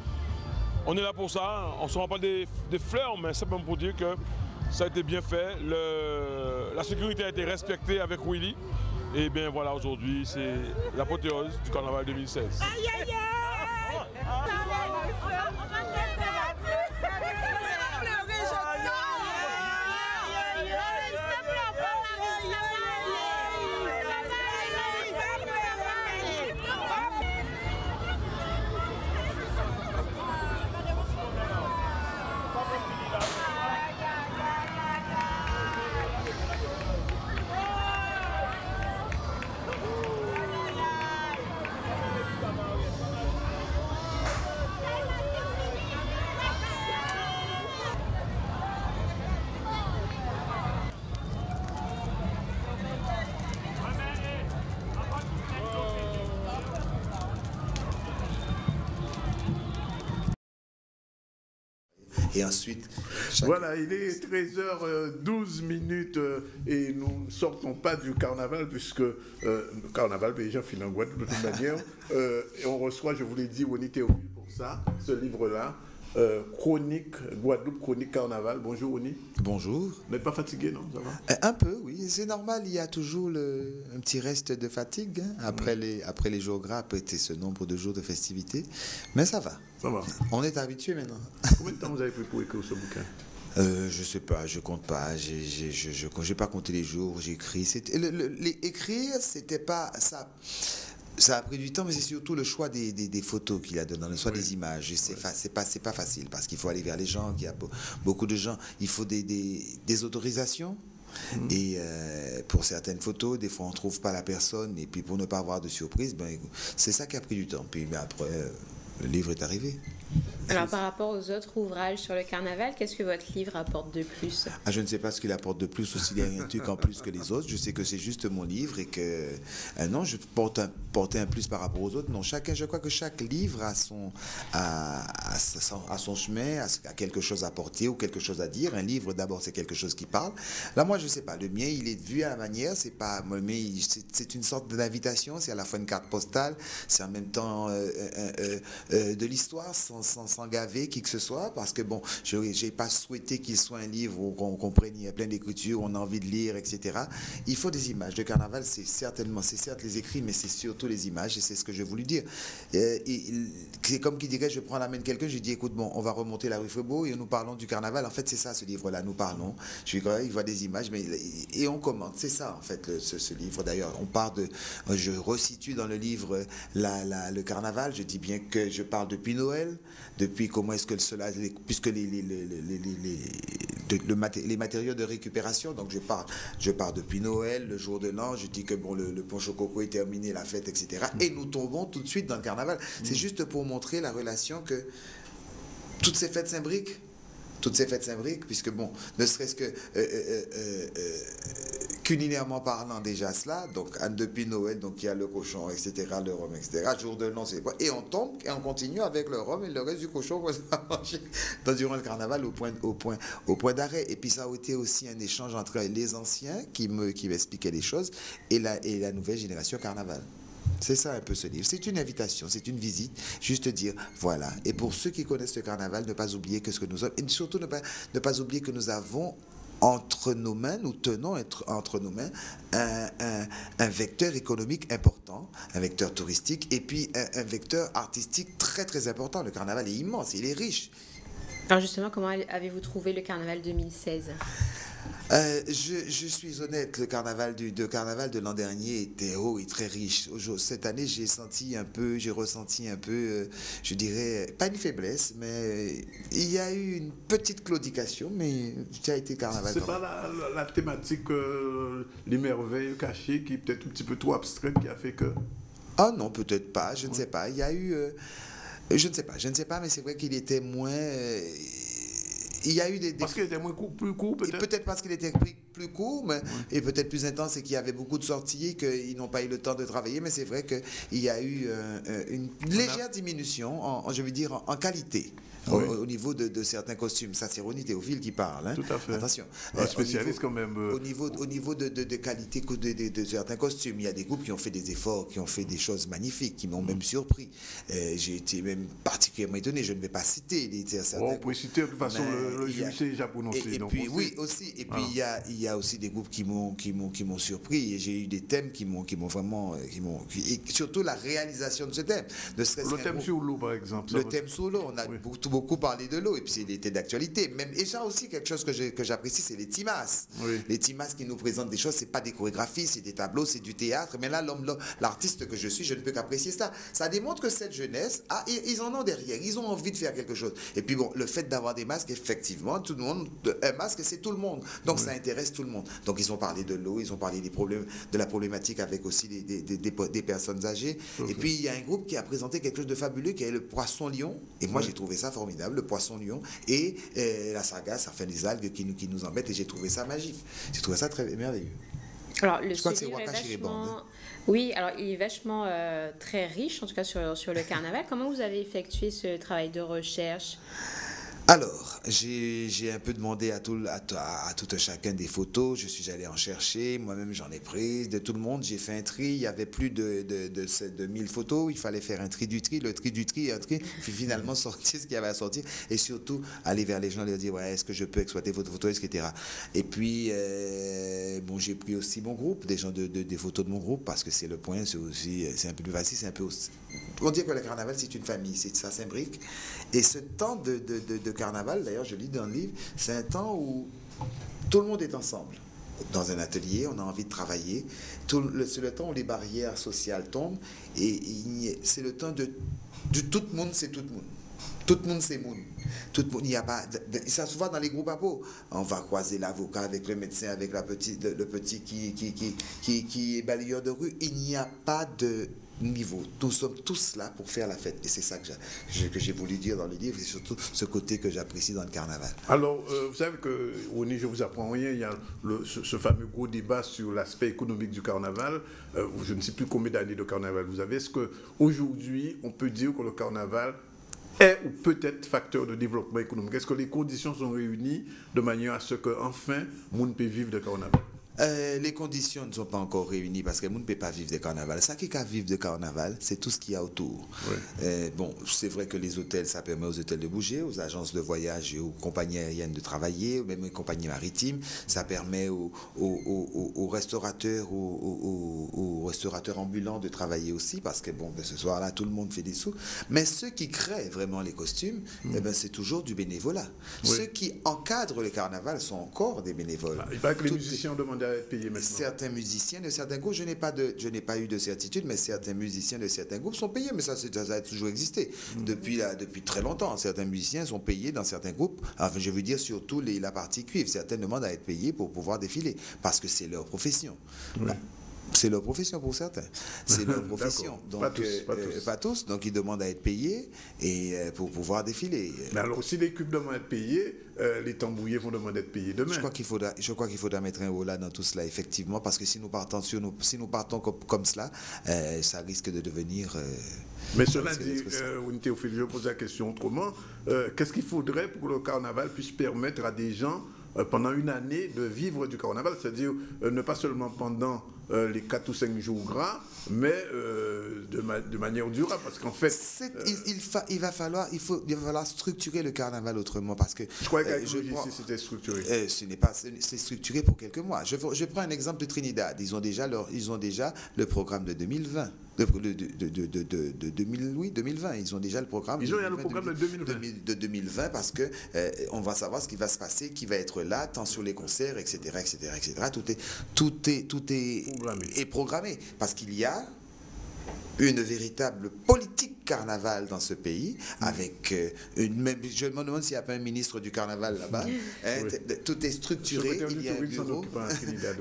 On est là pour ça, on ne se rend pas des fleurs, mais simplement pour dire que ça a été bien fait. La sécurité a été respectée avec Willy. Et bien voilà, aujourd'hui c'est l'apothéose du carnaval 2016. Aïe, aïe, aïe. Et ensuite... Voilà, il est 13h12 et nous ne sortons pas du carnaval puisque le carnaval, déjà, finit en Guadeloupe de toute manière. Et on reçoit, je vous l'ai dit, Woni Théophile pour ça, ce livre-là. Chronique, Guadeloupe, chronique carnaval. Bonjour Oni. Bonjour. Vous n'êtes pas fatigué, non? Ça va? Un peu, oui. C'est normal, il y a toujours un petit reste de fatigue après les jours gras, après ce nombre de jours de festivités. Mais ça va. Ça va. On est habitué maintenant. Combien de temps vous avez pris pour écrire ce bouquin? Je sais pas, je compte pas. J'ai pas compté les jours. J'ai écrit. Écrire, c'était pas ça. Ça a pris du temps, mais c'est surtout le choix des photos qu'il a donné, le choix des images. C'est pas facile parce qu'il faut aller vers les gens, il y a beaucoup de gens. Il faut des autorisations. Et pour certaines photos, des fois on ne trouve pas la personne. Et puis pour ne pas avoir de surprise, c'est ça qui a pris du temps. Puis après, le livre est arrivé. Alors, par rapport aux autres ouvrages sur le carnaval, qu'est-ce que votre livre apporte de plus? Je ne sais pas ce qu'il apporte de plus, ou s'il y a un truc en plus que les autres. Je sais que c'est juste mon livre et que non, je portais un plus par rapport aux autres. Non, je crois que chaque livre a son chemin, a quelque chose à porter ou quelque chose à dire. Un livre, d'abord, c'est quelque chose qui parle. Là, moi, je ne sais pas. Le mien, il est vu à la manière. C'est une sorte d'invitation. C'est à la fois une carte postale. C'est en même temps de l'histoire sans gaver qui que ce soit, parce que bon, je n'ai pas souhaité qu'il soit un livre où on comprenne, il y a plein d'écritures, on a envie de lire, etc. Il faut des images. Le carnaval, c'est certes les écrits, mais c'est surtout les images, et c'est ce que j'ai voulu dire. C'est comme qui dirait, je prends la main de quelqu'un, je dis, écoute, bon, on va remonter la rue Faubourg et nous parlons du carnaval. En fait, c'est ça, ce livre-là, nous parlons. Il voit des images, et on commente. C'est ça, en fait, ce livre. D'ailleurs, je resitue dans le livre le carnaval. Je dis bien que je parle depuis Noël, depuis comment est-ce que cela, puisque les matériaux de récupération, donc je pars depuis Noël, le jour de l'an, je dis que bon, le punch au coco est terminé, la fête, etc. Et nous tombons tout de suite dans le carnaval. C'est juste pour montrer la relation que toutes ces fêtes s'imbriquent, puisque bon, ne serait-ce que culinairement parlant déjà cela, donc depuis Noël, donc il y a le cochon, etc., le rhum, etc., jour de l'an, c'est quoi, et on tombe et on continue avec le rhum et le reste du cochon qu'on va manger durant le carnaval au point d'arrêt. Et puis ça a été aussi un échange entre les anciens qui m'expliquaient les choses et la nouvelle génération carnaval. C'est ça un peu ce livre. C'est une invitation, c'est une visite, juste dire, voilà. Et pour ceux qui connaissent le carnaval, ne pas oublier que ce que nous sommes, et surtout ne pas oublier que nous avons entre nos mains, nous tenons entre nos mains un vecteur économique important, un vecteur touristique, et puis un vecteur artistique très très important. Le carnaval est immense, il est riche. Alors justement, comment avez-vous trouvé le carnaval 2016 ? Je suis honnête, le carnaval de l'an dernier était haut et très riche. Cette année, j'ai ressenti un peu, je dirais, pas une faiblesse, mais il y a eu une petite claudication, mais ça a été carnaval. C'est pas la thématique, les merveilles cachées, qui est peut-être un petit peu trop abstraite, qui a fait que... Ah non, peut-être pas, je ne sais pas. Il y a eu... je ne sais pas, mais c'est vrai qu'il était moins... il y a eu des... Parce qu'il était plus court, peut-être. Peut-être parce qu'il était plus court, mais, et peut-être plus intense, et qu'il y avait beaucoup de sorties, et qu'ils n'ont pas eu le temps de travailler. Mais c'est vrai qu'il y a eu une légère diminution, je veux dire, en qualité. Oui. Au niveau de certains costumes. Ça, c'est Woni Théophile qui parle. Hein. Tout à fait. Attention. Un spécialiste quand même. Au niveau de qualité de certains costumes, il y a des groupes qui ont fait des efforts, qui ont fait des choses magnifiques, qui m'ont même surpris. J'ai été même particulièrement étonné. Je ne vais pas citer certains. On peut citer de toute façon le juge déjà prononcé. Et puis, oui, aussi. Et puis, il y a aussi des groupes qui m'ont surpris. Et j'ai eu des thèmes qui m'ont vraiment... et surtout la réalisation de ce thème. Le thème sur l'eau, par exemple. Le thème sur l'eau. On a beaucoup parlé de l'eau, et puis il était d'actualité. Et ça aussi, quelque chose que j'apprécie, c'est les timas. Oui. Les timas qui nous présentent des choses, c'est pas des chorégraphies, c'est des tableaux, c'est du théâtre. Mais là, l'artiste que je suis, je ne peux qu'apprécier ça. Ça démontre que cette jeunesse, ils en ont derrière, ils ont envie de faire quelque chose. Et puis bon, le fait d'avoir des masques, effectivement, tout le monde, un masque, c'est tout le monde. Donc ça intéresse tout le monde. Donc ils ont parlé de l'eau, ils ont parlé de la problématique avec aussi des personnes âgées. Okay. Et puis il y a un groupe qui a présenté quelque chose de fabuleux, qui est le poisson-lion. Et moi, j'ai trouvé ça formidable. Le poisson-lion et la sargasse, enfin les algues qui nous embêtent, et j'ai trouvé ça magique. J'ai trouvé ça très merveilleux. Alors, je crois que c'est Waka Chiribande. Hein. Oui, alors il est vachement très riche, en tout cas sur le carnaval. Comment vous avez effectué ce travail de recherche ? Alors, j'ai un peu demandé à tout un chacun des photos. Je suis allé en chercher. Moi-même, j'en ai pris de tout le monde. J'ai fait un tri. Il y avait plus de 1000 photos. Il fallait faire un tri du tri. Le tri du tri, un tri. Puis finalement, sortir ce qu'il y avait à sortir. Et surtout, aller vers les gens, leur dire, ouais, est-ce que je peux exploiter votre photo, etc. Et puis, bon, j'ai pris aussi mon groupe, des gens des photos de mon groupe, parce que c'est le point, c'est un peu plus facile, c'est un peu aussi. On dit que le carnaval, c'est une famille, ça s'imbrique. Et ce temps de carnaval, d'ailleurs, je lis dans le livre, c'est un temps où tout le monde est ensemble. Dans un atelier, on a envie de travailler. C'est le temps où les barrières sociales tombent. Et c'est le temps de tout le monde, c'est tout le monde. Tout le monde, c'est monde. Tout le monde, il n'y a pas. Ça se voit dans les groupes à peau. On va croiser l'avocat avec le médecin, avec le petit qui est balayeur de rue. Il n'y a pas de niveau. Nous sommes tous là pour faire la fête. Et c'est ça que j'ai voulu dire dans le livre. C'est surtout ce côté que j'apprécie dans le carnaval. Alors, vous savez qu'au Niger, je ne vous apprends rien. Il y a ce fameux gros débat sur l'aspect économique du carnaval. Je ne sais plus combien d'années de carnaval vous avez. Est-ce qu'aujourd'hui, on peut dire que le carnaval est ou peut-être facteur de développement économique? Est-ce que les conditions sont réunies de manière à ce qu'enfin, le monde peut vivre de carnaval? Les conditions ne sont pas encore réunies parce que le monde ne peut pas vivre de carnaval. Ça qui est vivre de carnaval, c'est tout ce qu'il y a autour. Oui. Bon, c'est vrai que les hôtels, ça permet aux hôtels de bouger, aux agences de voyage et aux compagnies aériennes de travailler, même aux compagnies maritimes. Ça permet aux restaurateurs, aux restaurateurs ambulants de travailler aussi parce que bon, ce soir-là, tout le monde fait des sous. Mais ceux qui créent vraiment les costumes, c'est toujours du bénévolat. Oui. Ceux qui encadrent le carnaval sont encore des bénévoles. Il paraît que les musiciens ont demandé à être payés maintenant. Certains musiciens de certains groupes, je n'ai pas eu de certitude, mais certains musiciens de certains groupes sont payés, mais ça a toujours existé depuis très longtemps. Certains musiciens sont payés dans certains groupes. Enfin, je veux dire surtout la partie cuivre. Certains demandent à être payés pour pouvoir défiler parce que c'est leur profession. Oui. Bon. C'est leur profession pour certains. C'est leur profession. Donc, pas tous. Donc, ils demandent à être payés et, pour pouvoir défiler. Mais alors, si les cubes demandent à être payés, les tambouillers vont demander à être payés demain. Je crois qu'il faudra mettre un haut là dans tout cela, effectivement, parce que si nous partons comme cela, ça risque de devenir... Mais cela dit, Théophile, je pose la question autrement. Qu'est-ce qu'il faudrait pour que le carnaval puisse permettre à des gens, pendant une année, de vivre du carnaval, c'est-à-dire ne pas seulement pendant les 4 ou 5 jours gras, mais de manière durable, parce qu'en fait... Il va falloir structurer le carnaval autrement, parce que... Je croyais qu'avec c'était structuré. C'est structuré pour quelques mois. Je prends un exemple de Trinidad. Ils ont déjà le programme de 2020. De 2020. Ils ont déjà le programme. Ils ont le programme de 2020. De 2020 parce que on va savoir ce qui va se passer, qui va être là, tant sur les concerts, etc., etc., etc. Tout est programmé parce qu'il y a une véritable politique carnaval dans ce pays, avec je me demande s'il n'y a pas un ministre du carnaval là-bas. Tout est structuré, il y a un bureau,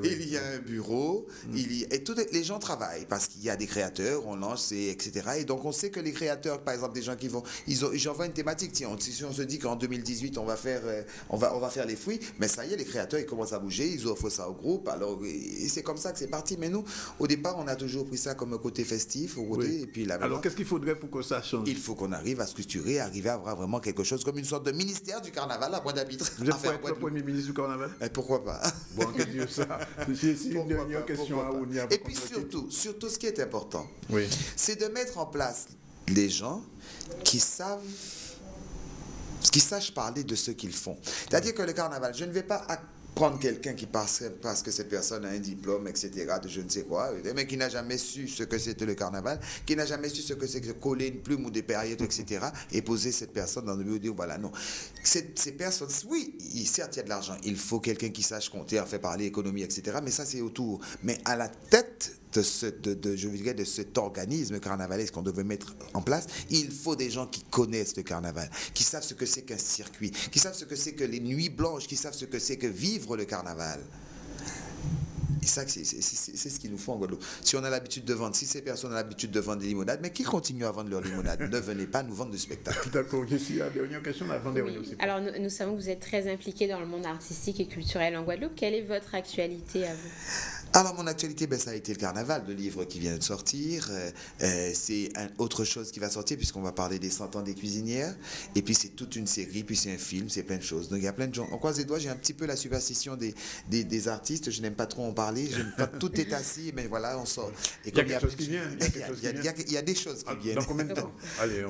il y a un bureau, et les gens travaillent parce qu'il y a des créateurs, on lance, etc. Et donc on sait que les créateurs, par exemple, des gens qui vont, j'envoie une thématique, si on se dit qu'en 2018 on va faire les fruits, mais ça y est, les créateurs ils commencent à bouger, ils offrent ça au groupe, alors c'est comme ça que c'est parti. Mais nous, au départ, on a toujours pris ça comme un côté festif, et puis là, alors qu'est-ce qu'il faudrait pour que ça change? Il faut qu'on arrive à structurer, arriver à avoir vraiment quelque chose comme une sorte de ministère du carnaval à Pointe-à-Pitre. Vous êtes être le premier ministre du carnaval? Pourquoi pas? Bon, qu'est-ce que ça? C'est une dernière question à Ounia. Et puis surtout, ce qui est important, c'est de mettre en place les gens qui sachent parler de ce qu'ils font. C'est-à-dire que le carnaval, je ne vais pas prendre quelqu'un qui parce que cette personne a un diplôme, etc., de je ne sais quoi, mais qui n'a jamais su ce que c'était le carnaval, qui n'a jamais su ce que c'est que coller une plume ou des paillettes, etc., et poser cette personne dans le bureau et dire, voilà, non. Ces personnes, oui, certes, il y a de l'argent, il faut quelqu'un qui sache compter, en fait parler économie, etc., mais ça, c'est autour. Mais à la tête de cet organisme carnavalesque qu'on devait mettre en place, il faut des gens qui connaissent le carnaval, qui savent ce que c'est qu'un circuit, qui savent ce que c'est que les nuits blanches, qui savent ce que c'est que vivre le carnaval. Et ça, c'est ce qu'il nous faut en Guadeloupe. Si on a l'habitude de vendre, si ces personnes ont l'habitude de vendre des limonades, mais qui continuent à vendre leurs limonades, ne venez pas nous vendre de spectacle. D'accord, je suis à la dernière question, la dernière aussi. Alors, nous savons que vous êtes très impliqué dans le monde artistique et culturel en Guadeloupe. Quelle est votre actualité à vous? Alors, mon actualité, ben, ça a été le carnaval, le livre qui vient de sortir. C'est autre chose qui va sortir, puisqu'on va parler des 100 ans des cuisinières. Et puis, c'est toute une série, puis c'est un film, c'est plein de choses. Donc, il y a plein de gens. On croise les doigts, j'ai un petit peu la superstition des artistes. Je n'aime pas trop en parler. Tout est assis, mais voilà, on sort. Et il y a quelque chose qui vient. Il y a des choses qui viennent. Dans combien de temps? Allez,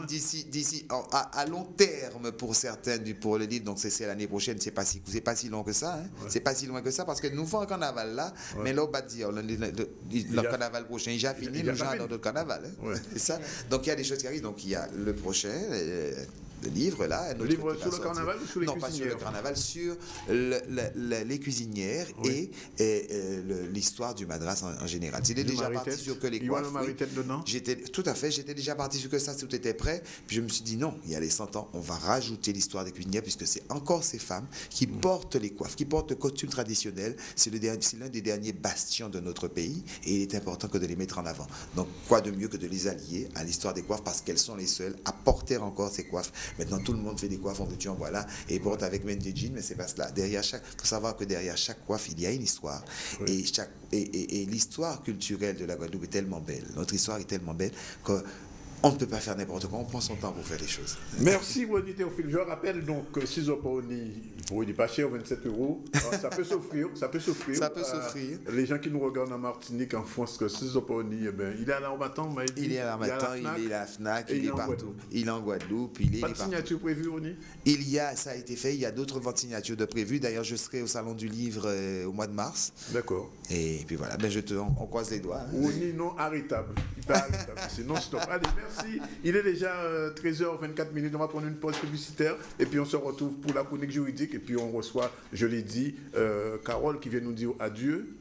d'ici, à long terme, pour certains, pour le livre, donc c'est l'année prochaine, c'est pas si long que ça. Hein. Ouais. C'est pas si loin que ça, parce que nous faisons un carnaval là, ouais. Mais là, on va dire, le carnaval prochain, il a fini, le genre dans le carnaval. Hein. Ouais. C'est ça. Donc, il y a des choses qui arrivent. Donc, il y a le prochain, le livre là. Le livre sur le carnaval ou sur les cuisinières? Non, pas sur le carnaval, sur les cuisinières, oui. Et l'histoire du Madras en général. J'étais déjà parti sur que les coiffes. Dedans? Tout à fait, j'étais déjà parti sur que ça, tout était prêt. Puis je me suis dit non, il y a les 100 ans, on va rajouter l'histoire des cuisinières, puisque c'est encore ces femmes qui portent les coiffes, qui portent le costume traditionnel. C'est l'un des derniers bastions de notre pays, et il est important que de les mettre en avant. Donc, quoi de mieux que de les allier à l'histoire des coiffes, parce qu'elles sont les seules à porter encore ces coiffes. Maintenant, tout le monde fait des coiffes en voiture, voilà, et porte avec même des jeans, mais c'est pas cela. Il faut savoir que derrière chaque coiffe, il y a une histoire. Oui. Et l'histoire culturelle de la Guadeloupe est tellement belle. Notre histoire est tellement belle que on ne peut pas faire n'importe quoi, on prend son temps pour faire les choses. Merci, Wadi Théophile. Je rappelle donc que 6 oponi, il n'est pas cher, 27 €. Ça peut s'offrir. Ça peut s'offrir. Les gens qui nous regardent en Martinique, en France, que 6 oponi, eh ben, il est à l'Armatan, il est à l'Armatan, il est à la FNAC, il est partout. Il est en Guadeloupe, il est partout. Pas de signature prévue, Oni? Ça a été fait, il y a d'autres ventes de signatures de prévues. D'ailleurs, je serai au Salon du Livre au mois de mars. D'accord. Et puis voilà, on croise les doigts. Hein. Oni non arrêtable. Il n'est pas arrêtable, c'est non-stop. Allez, merci. Il est déjà 13h24. On va prendre une pause publicitaire et puis on se retrouve pour la chronique juridique. Et puis on reçoit, je l'ai dit, Carole qui vient nous dire adieu.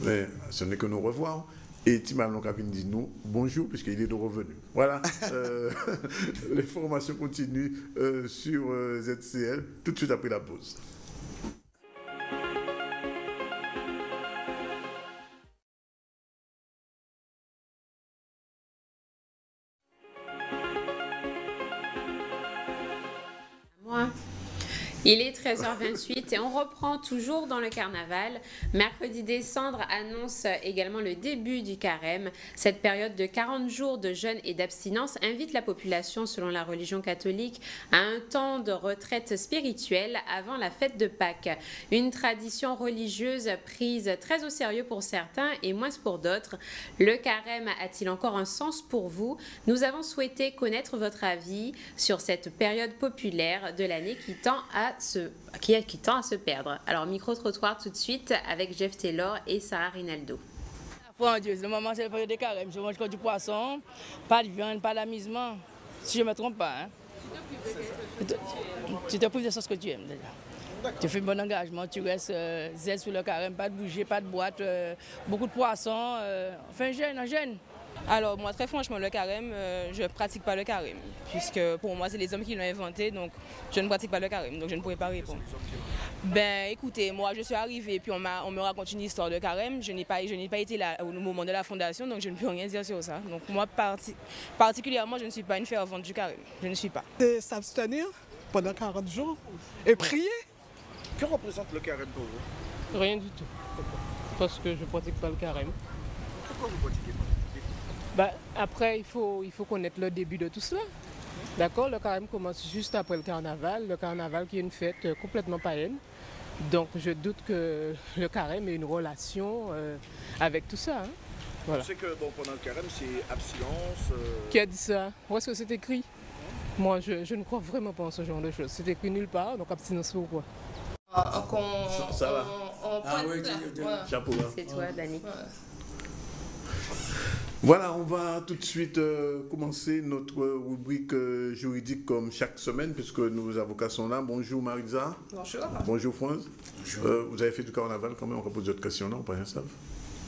Mais ce n'est que nous revoir. Et Timalon Kavin dit nous bonjour puisqu'il est de revenu. Voilà. Les formations continuent sur ZCL tout de suite après la pause. Il est 13h28 et on reprend toujours dans le carnaval. Mercredi des Cendres annonce également le début du carême. Cette période de 40 jours de jeûne et d'abstinence invite la population, selon la religion catholique, à un temps de retraite spirituelle avant la fête de Pâques. Une tradition religieuse prise très au sérieux pour certains et moins pour d'autres. Le carême a-t-il encore un sens pour vous? Nous avons souhaité connaître votre avis sur cette période populaire de l'année qui tend à se perdre. Alors, micro-trottoir tout de suite avec Jeff Taylor et Sarah Rinaldo. Bon Dieu, le moment c'est la période de carême. Je mange que du poisson, pas de viande, pas d'amusement. Si je ne me trompe pas. Hein. Tu te prives de ce que tu aimes déjà. Tu fais un bon engagement, tu restes zen sur le carême, pas de bouger, pas de boîte, beaucoup de poissons. Enfin, un jeûne. Alors moi très franchement le carême, je ne pratique pas le carême puisque pour moi c'est les hommes qui l'ont inventé, donc je ne pratique pas le carême, donc je ne pourrais pas répondre. Ben écoutez, moi je suis arrivée puis on me raconte une histoire de carême, je n'ai pas été là au moment de la fondation, donc je ne peux rien dire sur ça. Donc moi particulièrement je ne suis pas une fervente du carême, je ne suis pas. C'est s'abstenir pendant 40 jours et prier. Que représente le carême pour vous? Rien du tout, parce que je ne pratique pas le carême. Pourquoi vous ne pratiquez pas? Après, il faut connaître le début de tout cela. D'accord, le carême commence juste après le carnaval qui est une fête complètement païenne. Donc je doute que le carême ait une relation avec tout ça. Hein. Voilà. Je sais que pendant le carême, c'est abstinence. Qui a dit ça? Où est-ce que c'est écrit? Moi, je ne crois vraiment pas en ce genre de choses. C'est écrit nulle part, donc abstinence ou quoi? Ça va. Chapeau. C'est toi, Dani. Ouais. Voilà, on va tout de suite commencer notre rubrique juridique comme chaque semaine, puisque nos avocats sont là. Bonjour Marisa. Bonjour. Bonjour France. Bonjour. Vous avez fait du carnaval quand même, on repose d'autres questions, non? Pas rien ça.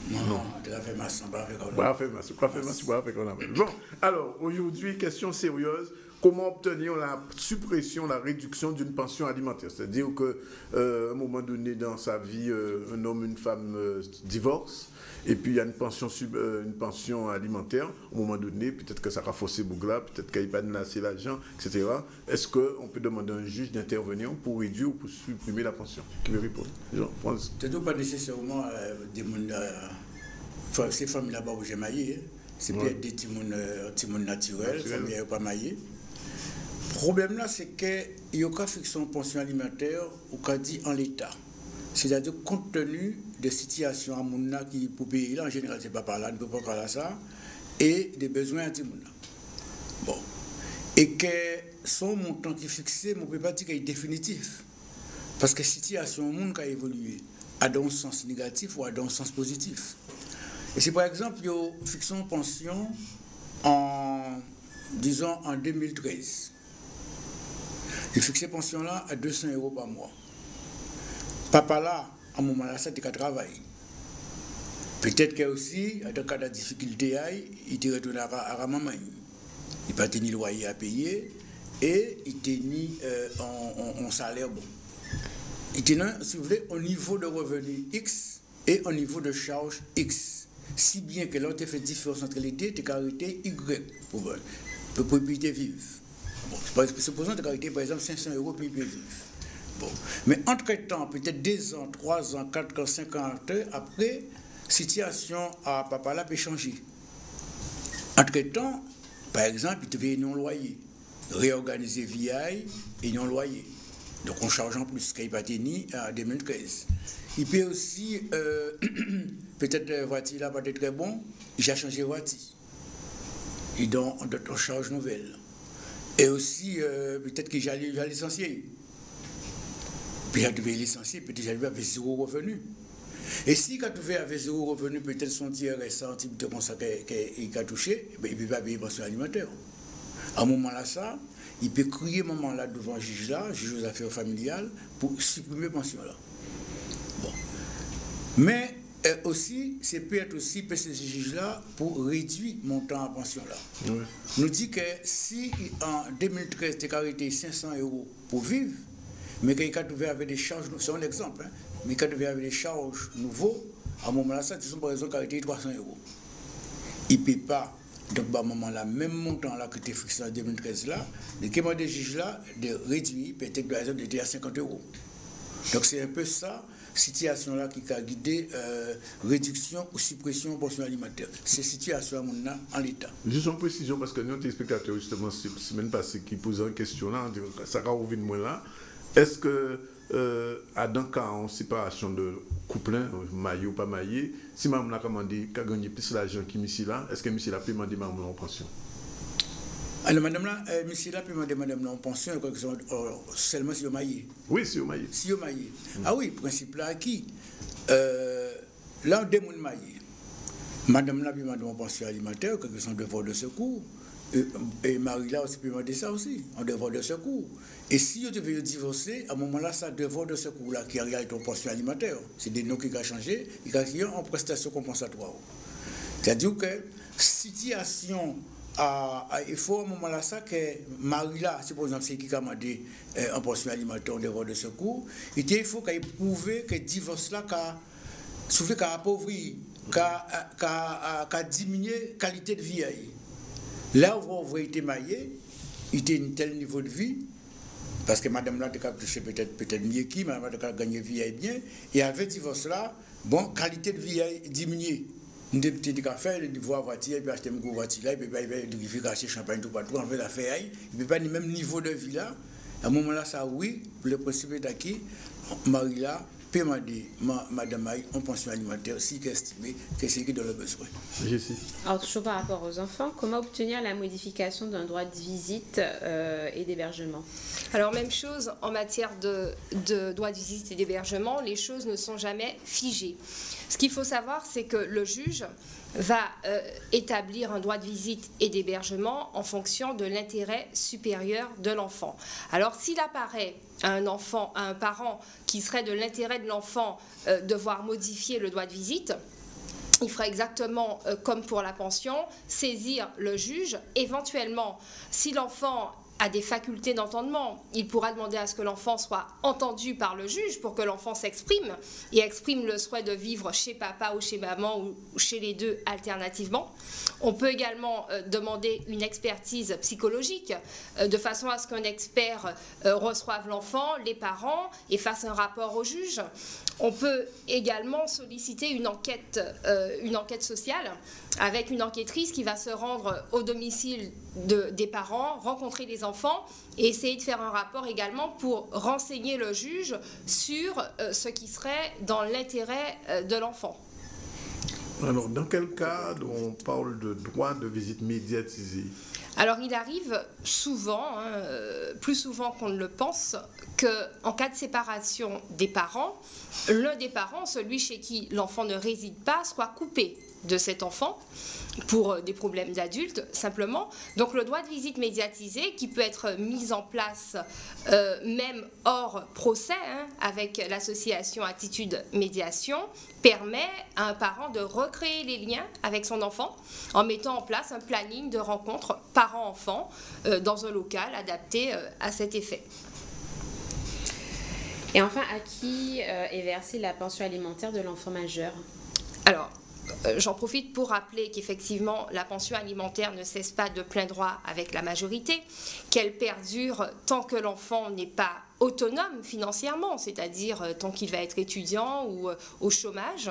Non, tu as fait masse, on va faire carnaval. Bon, alors aujourd'hui, question sérieuse. comment obtenir la suppression, la réduction d'une pension alimentaire. C'est-à-dire qu'à un moment donné dans sa vie, un homme, une femme divorcent, et puis il y a une pension alimentaire. Au moment donné, peut-être que ça va fausser Bougla, peut-être qu'il n'y a pas de assez l'argent, etc. Est-ce qu'on peut demander à un juge d'intervenir pour réduire ou pour supprimer la pension? Qui veut répondre? Jean-François. C'est pas nécessairement ces familles là-bas où j'ai maillé. C'est peut-être des timons naturels, familles pas maillées. Le problème là, c'est qu'il y a une fiction de pension alimentaire ou qu'a dit en l'état. C'est-à-dire compte tenu des situations à Mouna qui pour payer là, en général, c'est pas par là, ne peut pas parler ça, et des besoins à Timouna. Bon. Et que son montant qui est fixé, on ne peut pas dire qu'il est définitif. Parce que la situation au monde qui a évolué, a dans un sens négatif ou a dans un sens positif. Et si par exemple, il y a une fiction de pension en 2013, il fixe pension là à 200 € par mois. Papa là, à un moment là, ça t'es qu'à travailler. Peut-être qu'il aussi, dans le cas de difficulté, il te retourne à maman. Il n'a pas tenu le loyer à payer et il tenu en salaire bon. Il tenu, si vous voulez, au niveau de revenu X et au niveau de charge X. Si bien que l'autre fait différence entre les deux, tu as arrêté Y pour propriété vive. Bon, supposons que tu as arrêté par exemple 500 € pour vivre. Bon. Mais entre-temps, peut-être 2 ans, 3 ans, 4 ans, 5 ans après, situation à papa là peut changer. Entre-temps, par exemple, il te veut non loyer, réorganiser VI et non loyer. Donc on charge en plus qu'il n'a pas tenu en 2013. Il peut aussi, peut-être la voiture là pas être très bon, il a changé de voiture. Il donne on charge nouvelle. Et aussi, peut-être qu'il a licencié. Puis il a dû licencier, peut-être qu'il a 0 revenu. Et si il a trouvé avec 0 revenu, peut-être son tiers est senti comme ça qu'il a touché, il ne peut pas payer pension alimentaire. À un moment là, ça, il peut crier moment là devant le juge là, juge aux affaires familiales, pour supprimer pension là. Bon. Mais aussi, c'est peut-être aussi pour ces juges-là pour réduire le montant en pension là. Oui. Nous dit que si en 2013, tu as arrêté 500 € pour vivre, mais qu'il a trouvé avec des charges, c'est un exemple, hein, mais qu'il a trouvé avec des charges nouveaux, à un moment là, ça, ils sont par exemple arrêté 300 €. Il ne peut pas, donc à un moment là, même montant là que tu as fixé en 2013 là, le demande des juges là de réduire, peut-être par exemple, de à 50 €. Donc c'est un peu ça. Situation là qui a guidé réduction ou suppression de pension alimentaire. C'est situation en l'état. Juste en précision, parce que nous, les spectateurs, justement, semaine passée, qui posaient une question là, ça va revenir moins là. Est-ce que, à dans cas en séparation de couple, maillé ou pas maillé, si maman a commandé qu'à gagner plus l'argent qui est là, est-ce que monsieur l'a pu demander maman en pension? Alors, madame là, monsieur là, peut demander madame là en pension, seulement si vous maillé. Oui, si vous maillé. Si vous maillé. Ah oui, principe là, qui là, on demande maillé. Madame là, peut demander en pension alimentaire, quelque chose de devoir de secours. Et Marie là aussi peut demander ça aussi, en devoir de secours. Et si vous devez divorcer, à un moment là, ça devoir de secours là, qui arrive en pension alimentaire. C'est des noms qui ont changé, qui ont en prestation compensatoire. C'est-à-dire que situation. Il faut à un moment là ça que Marie là, c'est par exemple c'est qui a demandé en pension alimentaire en devoir de secours, il faut qu'il prouve que le divorce là qu'a appauvri, qu'a diminué la qualité de vie. Là où vous avez été marié, il était un tel niveau de vie, parce que madame là a touché peut-être mieux qui, madame a gagné vie bien, et avec le divorce là, bon, qualité de vie a diminué. Il peut faire, il peut voiture, il peut acheter une grosse voiture là, il peut acheter champagne tout partout, en fait l'affaire, il ne peut pas le même niveau de vie là. À un moment là, ça oui, le principe est acquis, Marie là, peut demander madame Aïe en pension alimentaire si qu'elle estime que c'est qui dans le besoin. Alors toujours par rapport aux enfants, comment obtenir la modification d'un droit de visite et d'hébergement? Alors même chose en matière de droit de visite et d'hébergement, les choses ne sont jamais figées. Ce qu'il faut savoir, c'est que le juge va établir un droit de visite et d'hébergement en fonction de l'intérêt supérieur de l'enfant. Alors s'il apparaît à un parent qui serait de l'intérêt de l'enfant devoir modifier le droit de visite, il fera exactement comme pour la pension, saisir le juge. Éventuellement, si l'enfant a des facultés d'entendement. Il pourra demander à ce que l'enfant soit entendu par le juge pour que l'enfant s'exprime et exprime le souhait de vivre chez papa ou chez maman ou chez les deux alternativement. On peut également demander une expertise psychologique de façon à ce qu'un expert reçoive l'enfant, les parents et fasse un rapport au juge. On peut également solliciter une enquête sociale avec une enquêtrice qui va se rendre au domicile des parents, rencontrer les enfants et essayer de faire un rapport également pour renseigner le juge sur ce qui serait dans l'intérêt de l'enfant. Alors, dans quel cadre on parle de droit de visite médiatisé? Alors, il arrive souvent, plus souvent qu'on ne le pense, qu'en cas de séparation des parents, l'un des parents, celui chez qui l'enfant ne réside pas, soit coupé de cet enfant pour des problèmes d'adultes simplement. Donc le droit de visite médiatisé qui peut être mis en place même hors procès avec l'association Attitude Médiation permet à un parent de recréer les liens avec son enfant en mettant en place un planning de rencontre parent-enfant dans un local adapté à cet effet. Et enfin, à qui est versée la pension alimentaire de l'enfant majeur? Alors, j'en profite pour rappeler qu'effectivement, la pension alimentaire ne cesse pas de plein droit avec la majorité, qu'elle perdure tant que l'enfant n'est pas autonome financièrement, c'est-à-dire tant qu'il va être étudiant ou au chômage,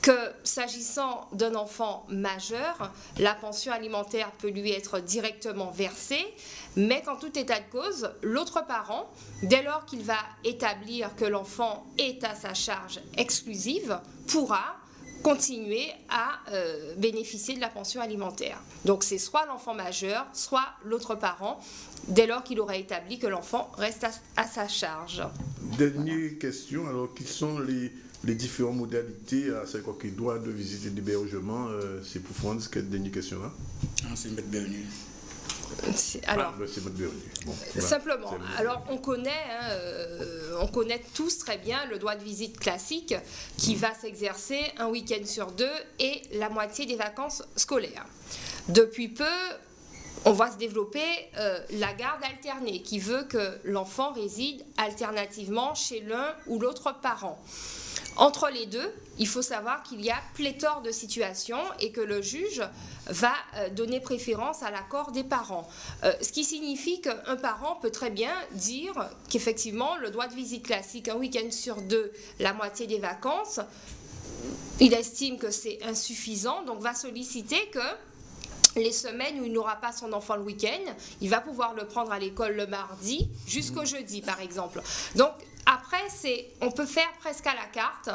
que s'agissant d'un enfant majeur, la pension alimentaire peut lui être directement versée, mais qu'en tout état de cause, l'autre parent, dès lors qu'il va établir que l'enfant est à sa charge exclusive, pourra continuer à bénéficier de la pension alimentaire. Donc c'est soit l'enfant majeur, soit l'autre parent, dès lors qu'il aura établi que l'enfant reste à sa charge. Dernière question, alors quelles sont les différentes modalités, c'est quoi qu'il doit de visite et d'hébergement, c'est pour France, cette dernière question-là? C'est une bête bienvenue. Alors, bon, simplement, alors on connaît tous très bien le droit de visite classique qui va s'exercer un week-end sur 2 et la moitié des vacances scolaires. Depuis peu, on voit se développer la garde alternée qui veut que l'enfant réside alternativement chez l'un ou l'autre parent. Entre les deux, il faut savoir qu'il y a pléthore de situations et que le juge va donner préférence à l'accord des parents. Ce qui signifie qu'un parent peut très bien dire qu'effectivement, le droit de visite classique, un week-end sur 2, la moitié des vacances, il estime que c'est insuffisant, donc va solliciter que les semaines où il n'aura pas son enfant le week-end, il va pouvoir le prendre à l'école le mardi jusqu'au jeudi, par exemple. Donc, après, on peut faire presque à la carte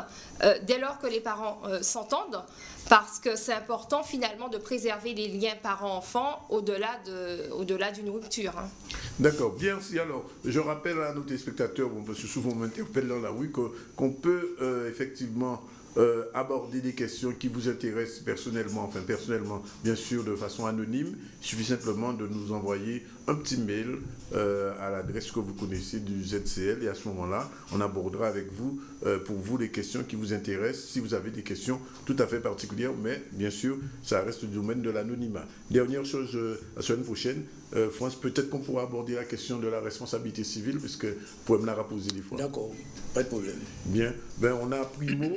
dès lors que les parents s'entendent, parce que c'est important finalement de préserver les liens parents-enfants au-delà d'une rupture. D'accord, bien. Alors, je rappelle à nos téléspectateurs, parce que souvent on m'interpelle dans la rue, qu'on peut effectivement aborder des questions qui vous intéressent personnellement, bien sûr de façon anonyme. Il suffit simplement de nous envoyer un petit mail à l'adresse que vous connaissez du ZCL et à ce moment-là, on abordera avec vous, pour vous, les questions qui vous intéressent, si vous avez des questions tout à fait particulières, mais bien sûr, ça reste du domaine de l'anonymat. Dernière chose, la semaine prochaine, France, peut-être qu'on pourra aborder la question de la responsabilité civile, puisque vous pouvez me la reposer des fois. D'accord, pas de problème. Bien, on a pris mot.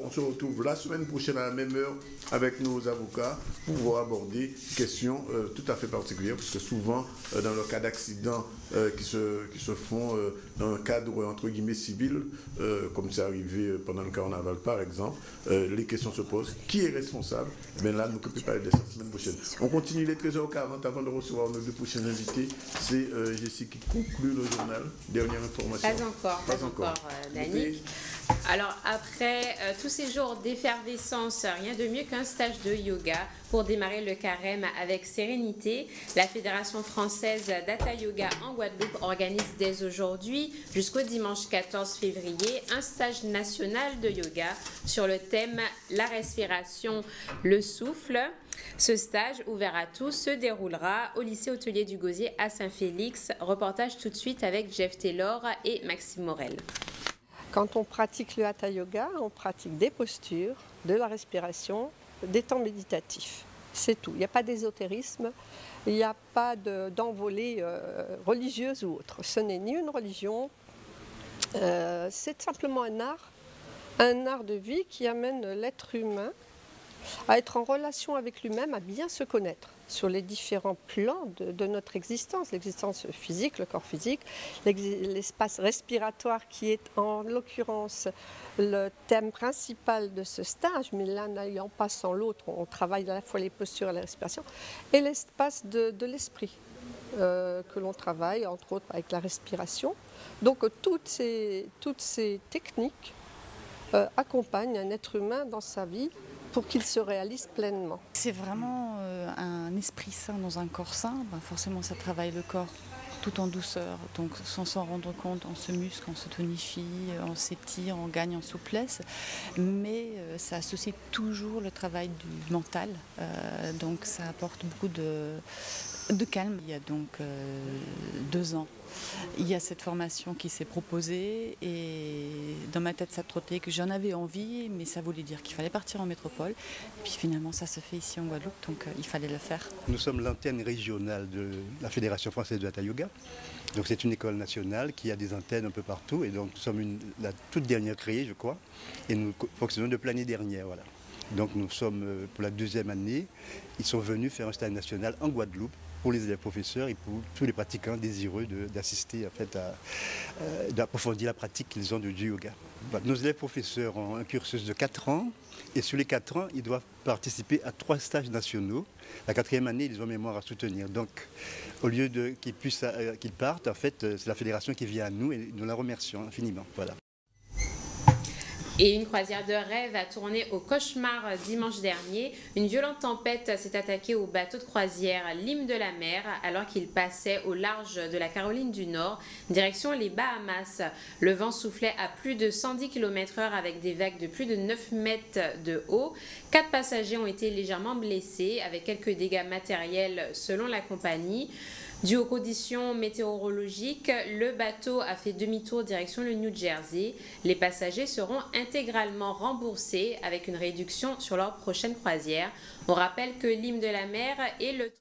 On se retrouve la semaine prochaine à la même heure avec nos avocats pour pouvoir aborder des questions tout à fait particulières, parce que souvent, dans le cas d'accidents qui se font dans un cadre entre guillemets civil, comme c'est arrivé pendant le carnaval par exemple, les questions se posent. Qui est responsable? Là, nous ne parler de ça la semaine prochaine. On continue les 13h40 avant de recevoir nos deux prochains invités. C'est Jessie qui conclut le journal. Dernière information. Pas encore, Danick. Alors après tous ces jours d'effervescence, rien de mieux qu'un stage de yoga pour démarrer le carême avec sérénité. La Fédération française d'Hatha Yoga en Guadeloupe organise dès aujourd'hui jusqu'au dimanche 14 février un stage national de yoga sur le thème la respiration, le souffle. Ce stage, ouvert à tous, se déroulera au lycée hôtelier du Gosier à Saint-Félix. Reportage tout de suite avec Jeff Taylor et Maxime Morel. Quand on pratique le Hatha Yoga, on pratique des postures, de la respiration, des temps méditatifs. C'est tout. Il n'y a pas d'ésotérisme, il n'y a pas d'envolée religieuse ou autre. Ce n'est ni une religion, c'est simplement un art de vie qui amène l'être humain à être en relation avec lui-même, à bien se connaître sur les différents plans de notre existence, l'existence physique, le corps physique, l'espace respiratoire qui est en l'occurrence le thème principal de ce stage, mais l'un n'allant pas sans l'autre, on travaille à la fois les postures et la respiration, et l'espace de l'esprit que l'on travaille, entre autres avec la respiration. Donc toutes ces techniques accompagnent un être humain dans sa vie pour qu'il se réalise pleinement. C'est vraiment un esprit sain dans un corps sain. Forcément, ça travaille le corps tout en douceur. Donc, sans s'en rendre compte, on se muscle, on se tonifie, on s'étire, on gagne en souplesse. Mais ça associe toujours le travail du mental. Donc, ça apporte beaucoup de calme. Il y a donc 2 ans, il y a cette formation qui s'est proposée et dans ma tête ça trottait que j'en avais envie, mais ça voulait dire qu'il fallait partir en métropole. Et puis finalement ça se fait ici en Guadeloupe, donc il fallait le faire. Nous sommes l'antenne régionale de la Fédération française de Hatha Yoga. Donc c'est une école nationale qui a des antennes un peu partout et donc nous sommes la toute dernière créée je crois et nous fonctionnons depuis l'année dernière. Voilà. Donc nous sommes pour la 2e année, ils sont venus faire un stage national en Guadeloupe pour les élèves professeurs et pour tous les pratiquants désireux d'assister en fait d'approfondir la pratique qu'ils ont du yoga. Nos élèves professeurs ont un cursus de 4 ans et sur les 4 ans, ils doivent participer à 3 stages nationaux. La 4e année, ils ont mémoire à soutenir. Donc, au lieu qu'ils partent, en fait, c'est la fédération qui vient à nous et nous la remercions infiniment. Voilà. Et une croisière de rêve a tourné au cauchemar dimanche dernier. Une violente tempête s'est attaquée au bateau de croisière l'Hymne de la Mer alors qu'il passait au large de la Caroline du Nord, direction les Bahamas. Le vent soufflait à plus de 110 km/h avec des vagues de plus de 9 mètres de haut. 4 passagers ont été légèrement blessés avec quelques dégâts matériels selon la compagnie. Dû aux conditions météorologiques, le bateau a fait demi-tour direction le New Jersey. Les passagers seront intégralement remboursés avec une réduction sur leur prochaine croisière. On rappelle que l'Hymne de la Mer est le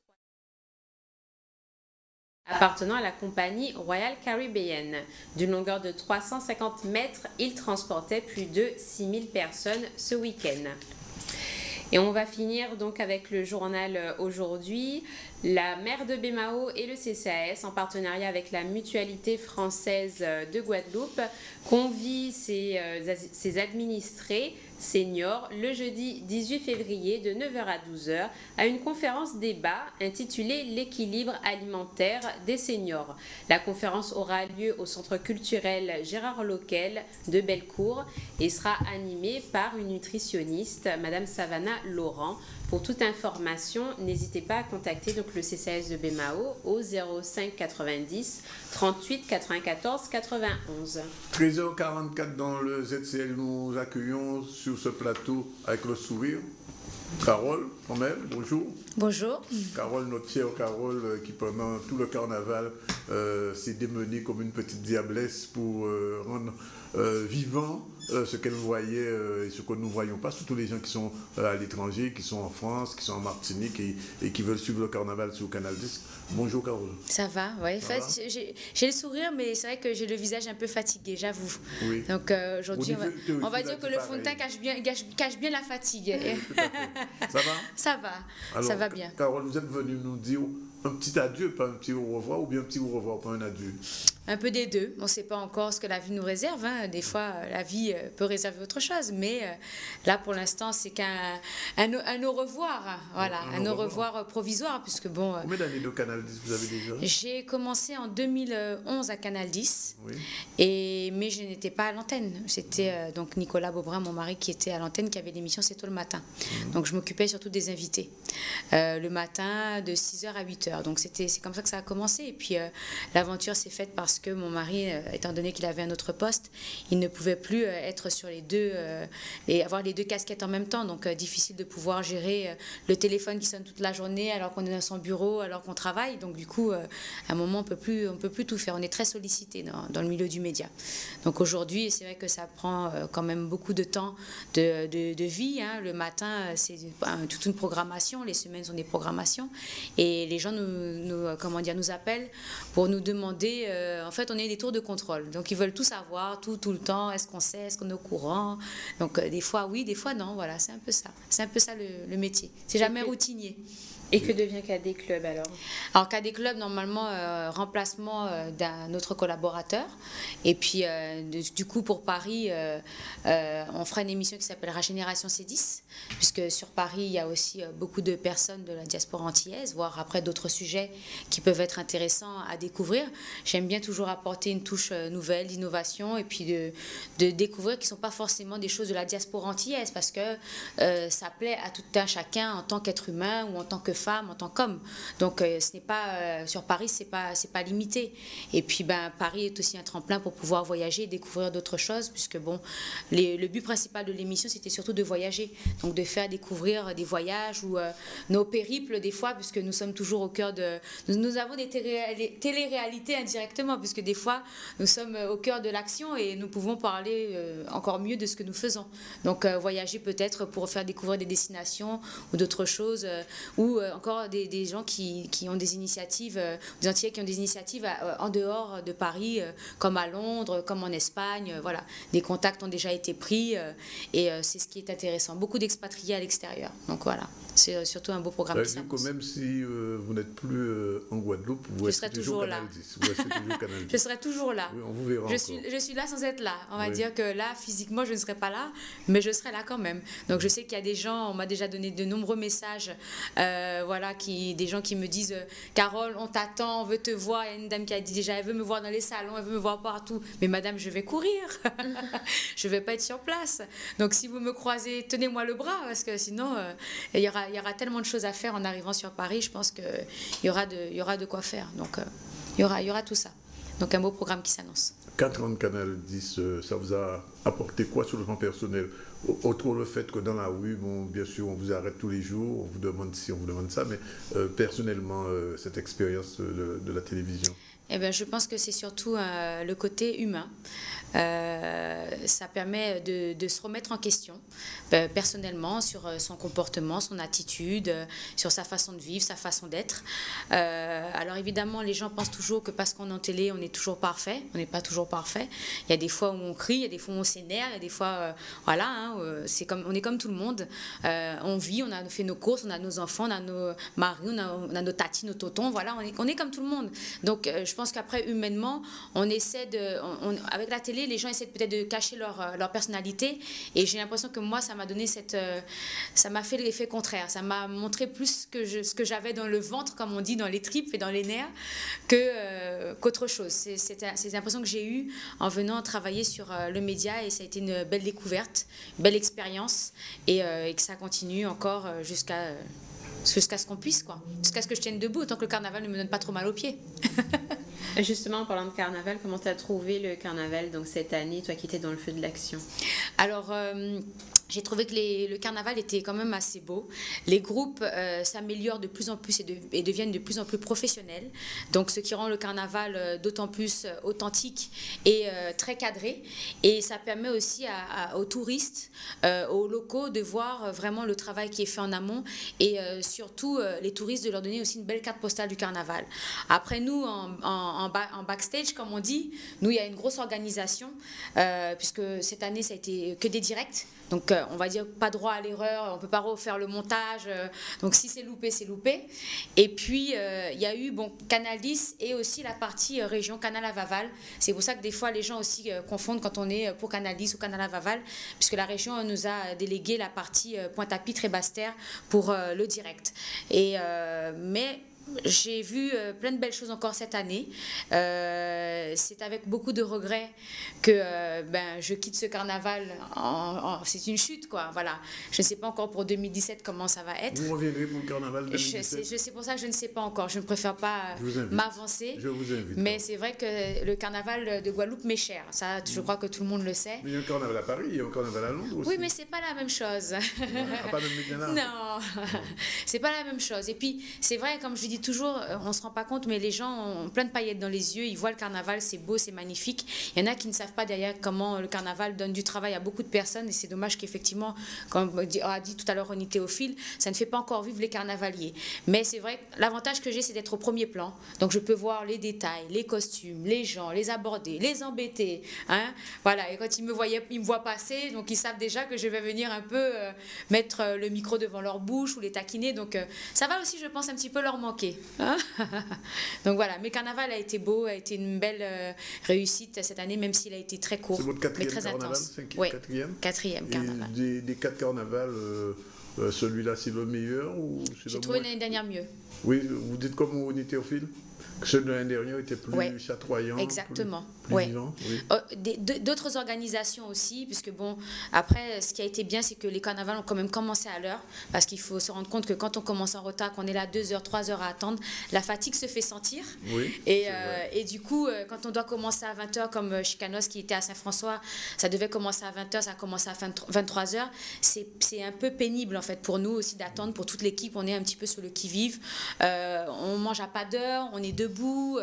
appartenant à la compagnie Royal Caribbean. D'une longueur de 350 mètres, il transportait plus de 6000 personnes ce week-end. Et on va finir donc avec le journal aujourd'hui. La maire de Baie-Mahault et le CCAS, en partenariat avec la Mutualité française de Guadeloupe, convient ses administrés seniors le jeudi 18 février de 9h à 12h à une conférence débat intitulée « L'équilibre alimentaire des seniors ». La conférence aura lieu au centre culturel Gérard Loquel de Bellecour et sera animée par une nutritionniste, Madame Savannah Laurent. Pour toute information, n'hésitez pas à contacter donc le CCAS de Baie-Mahault au 05 90 38 94 91. 13h44 dans le ZCL, nous accueillons sur ce plateau avec le sourire Carole, quand même, bonjour. Bonjour. Carole, notre chère Carole, qui pendant tout le carnaval s'est démenée comme une petite diablesse pour rendre vivant ce qu'elle voyait et ce que nous ne voyons pas, surtout les gens qui sont à l'étranger, qui sont en France, qui sont en Martinique et qui veulent suivre le carnaval sur Canal 10. Bonjour Carole. Ça va, oui. J'ai le sourire, mais c'est vrai que j'ai le visage un peu fatigué, j'avoue. Oui. Donc aujourd'hui, on va dire que le fond de teint cache bien la fatigue. Oui, ça va? Ça va. Alors, ça va bien. Carole, vous êtes venue nous dire un petit adieu, pas un petit au revoir, ou bien un petit au revoir, pas un adieu? Un peu des deux. On ne sait pas encore ce que la vie nous réserve. Hein. Des fois, la vie peut réserver autre chose. Mais là, pour l'instant, c'est un au revoir. Voilà, un au revoir provisoire. Puisque, bon, combien d'années de Canal 10 vous avez déjà? J'ai commencé en 2011 à Canal 10. Oui. Mais je n'étais pas à l'antenne. C'était donc Nicolas Beaubrun, mon mari, qui était à l'antenne, qui avait l'émission C'est tôt le matin. Donc, je m'occupais surtout des invités. Le matin, de 6h à 8h. l'extérieur. Donc c'est comme ça que ça a commencé. Et puis l'aventure s'est faite parce que mon mari, étant donné qu'il avait un autre poste, il ne pouvait plus être sur les deux et avoir les deux casquettes en même temps. Donc difficile de pouvoir gérer le téléphone qui sonne toute la journée alors qu'on est dans son bureau, alors qu'on travaille. Donc du coup, à un moment, on peut plus tout faire. On est très sollicité dans le milieu du média. Donc aujourd'hui, c'est vrai que ça prend quand même beaucoup de temps de vie. Hein. Le matin, c'est toute une programmation. Les semaines sont des programmations. Et les gens nous appellent pour nous demander... en fait, on est des tours de contrôle. Donc, ils veulent tout savoir, tout le temps. Est-ce qu'on sait? Est-ce qu'on est au courant? Donc, des fois, oui, des fois, non. Voilà, c'est un peu ça. C'est un peu ça le métier. C'est jamais routinier. Et que devient Cadet Club alors? Alors Cadet Club, normalement, remplacement d'un autre collaborateur. Et puis, du coup, pour Paris, on fera une émission qui s'appellera Génération C10, puisque sur Paris, il y a aussi beaucoup de personnes de la diaspora antillaise, voire après d'autres sujets qui peuvent être intéressants à découvrir. J'aime bien toujours apporter une touche nouvelle, d'innovation, et puis de découvrir qui ne sont pas forcément des choses de la diaspora antillaise, parce que ça plaît à tout un chacun en tant qu'être humain ou en tant que femme, en tant qu'homme. Donc ce n'est pas sur Paris, c'est pas limité. Et puis Paris est aussi un tremplin pour pouvoir voyager et découvrir d'autres choses, puisque bon, le but principal de l'émission, c'était surtout de voyager, donc de faire découvrir des voyages ou nos périples des fois, puisque nous sommes toujours au cœur de... Nous avons des téléréalités indirectement, puisque des fois nous sommes au cœur de l'action et nous pouvons parler encore mieux de ce que nous faisons. Donc voyager peut-être pour faire découvrir des destinations ou d'autres choses, ou encore des gens qui ont des initiatives, des Antillais qui ont des initiatives en dehors de Paris, comme à Londres, comme en Espagne. Voilà, des contacts ont déjà été pris et c'est ce qui est intéressant. Beaucoup d'expatriés à l'extérieur. Donc voilà, c'est surtout un beau programme. Quand même, si vous n'êtes plus en Guadeloupe, vous êtes toujours là. Canal 10. Je serai toujours là. Oui, on vous verra je suis là sans être là. On va dire que là, physiquement, je ne serai pas là, mais je serai là quand même. Donc je sais qu'il y a des gens, on m'a déjà donné de nombreux messages, voilà, des gens qui me disent Carole, on t'attend, on veut te voir. Il y a une dame qui a dit déjà, elle veut me voir dans les salons, elle veut me voir partout. Mais madame, je vais courir. Je ne vais pas être sur place. Donc si vous me croisez, tenez-moi le bras, parce que sinon, il y aura tellement de choses à faire en arrivant sur Paris. Je pense qu'il y aura de quoi faire. Donc il y aura tout ça. Donc un beau programme qui s'annonce. 4 ans de Canal 10, ça vous a apporté quoi sur le plan personnel? Autre le fait que dans la rue, bon, bien sûr, on vous arrête tous les jours, on vous demande ci, on vous demande ça, mais personnellement, cette expérience de la télévision? Eh bien, je pense que c'est surtout le côté humain. Ça permet de se remettre en question personnellement sur son comportement, son attitude, sur sa façon de vivre, sa façon d'être. Alors évidemment, les gens pensent toujours que parce qu'on est en télé, on est toujours parfait. On n'est pas toujours parfait. Il y a des fois où on crie, il y a des fois où on s'énerve, il y a des fois, voilà, hein, on est comme tout le monde. On vit, on a fait nos courses, on a nos enfants, on a nos maris, on a nos tatis, nos totons. Voilà, on est comme tout le monde. Donc je pense qu'après, humainement, on essaie avec la télé, les gens essaient peut-être de cacher leur personnalité, et j'ai l'impression que moi, ça m'a donné ça m'a fait l'effet contraire. Ça m'a montré plus ce que j'avais dans le ventre, comme on dit, dans les tripes et dans les nerfs, qu'autre chose. C'est l'impression que j'ai eue en venant travailler sur le média, et ça a été une belle découverte, une belle expérience, et que ça continue encore jusqu'à ce qu'on puisse, quoi. Jusqu'à ce que je tienne debout, tant que le carnaval ne me donne pas trop mal aux pieds. Justement, en parlant de carnaval, comment tu as trouvé le carnaval donc, cette année, toi qui étais dans le feu de l'action? Alors, j'ai trouvé que le carnaval était quand même assez beau. Les groupes s'améliorent de plus en plus et deviennent de plus en plus professionnels. Donc, ce qui rend le carnaval d'autant plus authentique et très cadré. Et ça permet aussi aux touristes, aux locaux, de voir vraiment le travail qui est fait en amont. Et surtout, les touristes, de leur donner aussi une belle carte postale du carnaval. Après, nous, en backstage, comme on dit, nous, il y a une grosse organisation, puisque cette année, ça a été que des directs. Donc, on va dire pas droit à l'erreur, on ne peut pas refaire le montage. Donc, si c'est loupé, c'est loupé. Et puis, il y a eu Canal 10 et aussi la partie région Canal à Vaval. C'est pour ça que des fois, les gens aussi confondent quand on est pour Canal 10 ou Canal à Vaval, puisque la région nous a délégué la partie Pointe-à-Pitre et Basse-Terre pour le direct. Mais j'ai vu plein de belles choses encore cette année. C'est avec beaucoup de regrets que je quitte ce carnaval. C'est une chute, quoi. Voilà. Je ne sais pas encore pour 2017 comment ça va être. Vous reviendrez pour le carnaval 2017? C'est pour ça que je ne sais pas encore. Je ne préfère pas m'avancer. Je vous invite. Mais c'est vrai que le carnaval de Guadeloupe m'est cher. Ça, je crois que tout le monde le sait. Mais il y a un carnaval à Paris, il y a un carnaval à Londres aussi. Oui, mais c'est pas la même chose. Non, c'est pas la même chose. Et puis, c'est vrai, comme je dis toujours, on se rend pas compte, mais les gens ont plein de paillettes dans les yeux. Ils voient le carnaval, c'est beau, c'est magnifique. Il y en a qui ne savent pas derrière comment le carnaval donne du travail à beaucoup de personnes. Et c'est dommage qu'effectivement, comme a dit tout à l'heure Ronnie Théophile, ça ne fait pas encore vivre les carnavaliers. Mais c'est vrai, l'avantage que j'ai, c'est d'être au premier plan. Donc, je peux voir les détails, les costumes, les gens, les aborder, les embêter. Hein, voilà. Et quand ils me voient passer, donc ils savent déjà que je vais venir un peu mettre le micro devant leur bouche ou les taquiner. Donc, ça va aussi, je pense, un petit peu leur manquer. Hein. Donc, voilà. Mais carnaval a été beau, a été une belle réussite cette année, même s'il a été très court, c'est votre quatrième mais très carnaval, intense. Oui, quatrième carnaval. Et des 4 carnavals, celui-là, c'est le meilleur ou j'ai trouvé l'année dernière mieux. Oui, vous dites comme Ronnie Théophile? Ceux de l'année dernière étaient plus chatoyants. Exactement. Plus vivants, oui. D'autres organisations aussi, puisque bon, après, ce qui a été bien, c'est que les carnavals ont quand même commencé à l'heure, parce qu'il faut se rendre compte que quand on commence en retard, qu'on est là 2 heures, 3 heures à attendre, la fatigue se fait sentir. Oui, et du coup, quand on doit commencer à 20h, comme Chicanos qui était à Saint-François, ça devait commencer à 20h, ça a commencé à 23h. C'est un peu pénible, en fait, pour nous aussi d'attendre, pour toute l'équipe. On est un petit peu sur le qui-vive. On mange à pas d'heure, on est debout,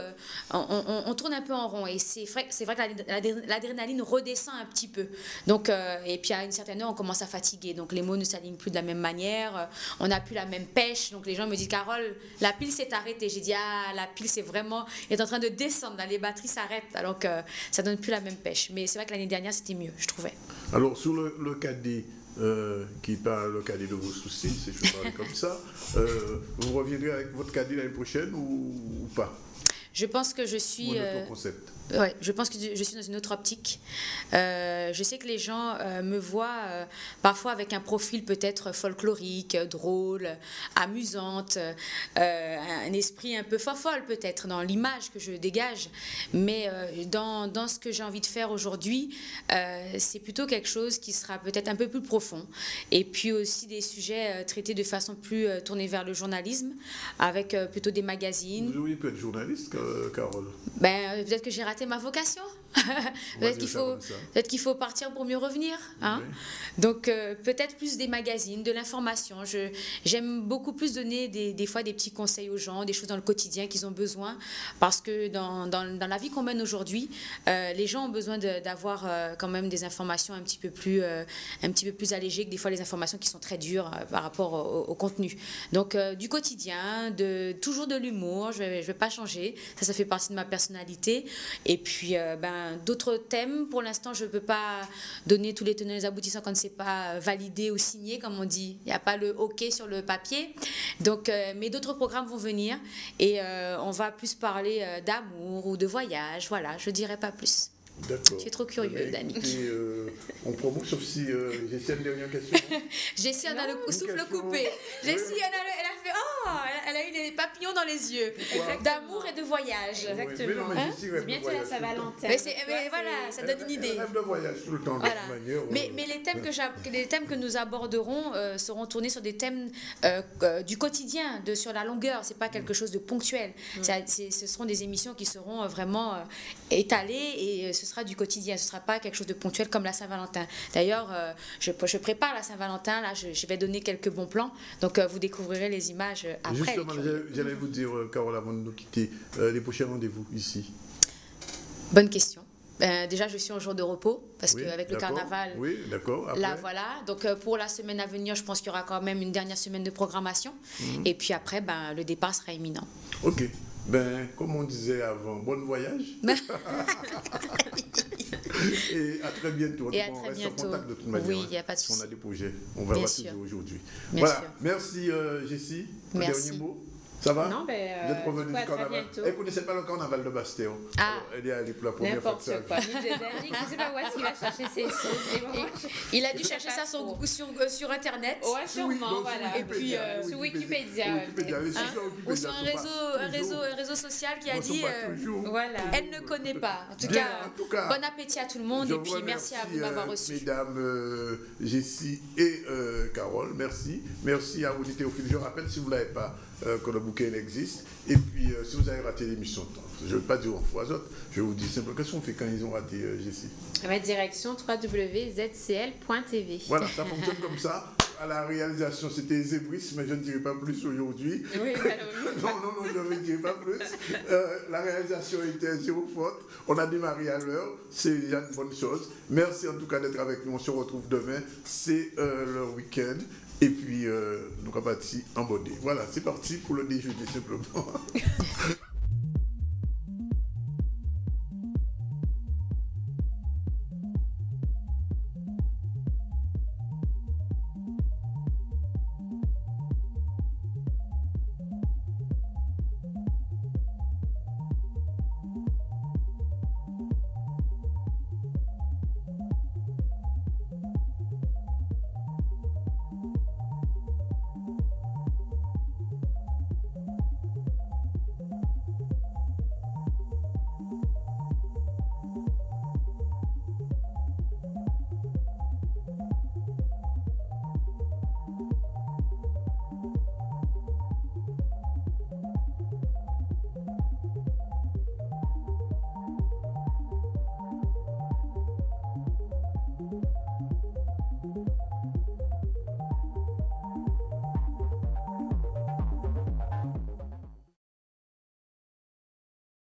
on tourne un peu en rond. Et c'est vrai que l'adrénaline redescend un petit peu. Donc, et puis à une certaine heure, on commence à fatiguer. Donc les mots ne s'alignent plus de la même manière. On n'a plus la même pêche. Donc les gens me disent, Carole, la pile s'est arrêtée. J'ai dit, la pile est en train de descendre. Les batteries s'arrêtent. Alors que ça ne donne plus la même pêche. Mais c'est vrai que l'année dernière, c'était mieux, je trouvais. Alors, sur le cadet, qui parle le cadet de vos soucis, si je peux parler comme ça, vous reviendrez avec votre cadet l'année prochaine ou pas? Je pense que je suis... Ouais, je pense que je suis dans une autre optique. Je sais que les gens me voient parfois avec un profil peut-être folklorique, drôle, amusante, un esprit un peu fofolle peut-être dans l'image que je dégage. Mais dans ce que j'ai envie de faire aujourd'hui, c'est plutôt quelque chose qui sera peut-être un peu plus profond. Et puis aussi des sujets traités de façon plus tournée vers le journalisme, avec plutôt des magazines. Vous auriez pu être journaliste, Carole? Peut-être que j'ai raté ma vocation. Peut-être qu'il faut partir pour mieux revenir. Hein. Oui. Donc, peut-être plus des magazines, de l'information. J'aime beaucoup plus donner des fois des petits conseils aux gens, des choses dans le quotidien qu'ils ont besoin. Parce que dans la vie qu'on mène aujourd'hui, les gens ont besoin d'avoir quand même des informations un petit peu plus allégées que des fois les informations qui sont très dures par rapport au contenu. Donc, du quotidien, toujours de l'humour, je vais pas changer. Ça fait partie de ma personnalité. Et puis, d'autres thèmes, pour l'instant, je ne peux pas donner tous les tenants et les aboutissants quand ce n'est pas validé ou signé, comme on dit. Il n'y a pas le OK sur le papier. Donc, mais d'autres programmes vont venir et on va plus parler d'amour ou de voyage. Voilà, je ne dirai pas plus. D'accord. Tu es trop curieux, Dani. On promo, sauf si Jessie a une dernière question. Jessie en a le souffle coupé. Jessie, elle a eu les papillons dans les yeux. D'amour et de voyage. Exactement. C'est bientôt la Saint-Valentin. Mais voilà, ça donne une idée. Elle rêve de voyage tout le temps, de toute manière. Mais les thèmes que nous aborderons seront tournés sur des thèmes du quotidien, sur la longueur. C'est pas quelque chose de ponctuel. Ce seront des émissions qui seront vraiment étalées et ce sera du quotidien. Ce sera pas quelque chose de ponctuel comme la Saint-Valentin. D'ailleurs, je prépare la Saint-Valentin. Là, je vais donner quelques bons plans. Donc, vous découvrirez les images après. Justement, j'allais vous dire, Carole, avant de nous quitter, les prochains rendez-vous ici. Bonne question. Déjà, je suis en jour de repos parce qu'avec le carnaval, là voilà. Donc pour la semaine à venir, je pense qu'il y aura quand même une dernière semaine de programmation. Et puis après, le départ sera imminent. Ok. Comme on disait avant, bon voyage. Et à très bientôt. On reste en contact de toute manière. Oui, il n'y a pas de souci. On a des projets. On va voir toujours aujourd'hui. Voilà. Merci, Jessie. Merci. Dernier mot. Ça va? Non, ben, vous êtes revenu du carnaval. Elle ne connaissait pas le carnaval de Bastéon. Ah. Elle est allée pour la première fois. N'importe quoi. Je ne sais pas où est-ce qu'il va chercher ses sources. Il a dû chercher ça sur Internet. Ouais, sûrement, voilà. Et puis sur Wikipédia. Ou sur un réseau social qui a dit elle ne connaît pas. En tout cas, bon appétit à tout le monde et puis merci à vous de m'avoir reçu. Mesdames Jessie et Carole, merci. Merci à vous, Théophile. Je rappelle, si vous ne l'avez pas, que le bouquin existe. Et puis, si vous avez raté l'émission, je ne vais pas dire en fois autres, je vais vous dire simplement, qu'est-ce qu'on fait quand ils ont raté, Jessie? Direction www.zcl.tv. Voilà, ça fonctionne comme ça. À la réalisation, c'était Zébris, mais je ne dirai pas plus aujourd'hui. Oui, non, je ne dirai pas plus. La réalisation était zéro faute. On a démarré à l'heure. C'est déjà une bonne chose. Merci en tout cas d'être avec nous. On se retrouve demain. C'est le week-end. Et puis, nous sommes partis en bonnet. Voilà, c'est parti pour le déjeuner simplement.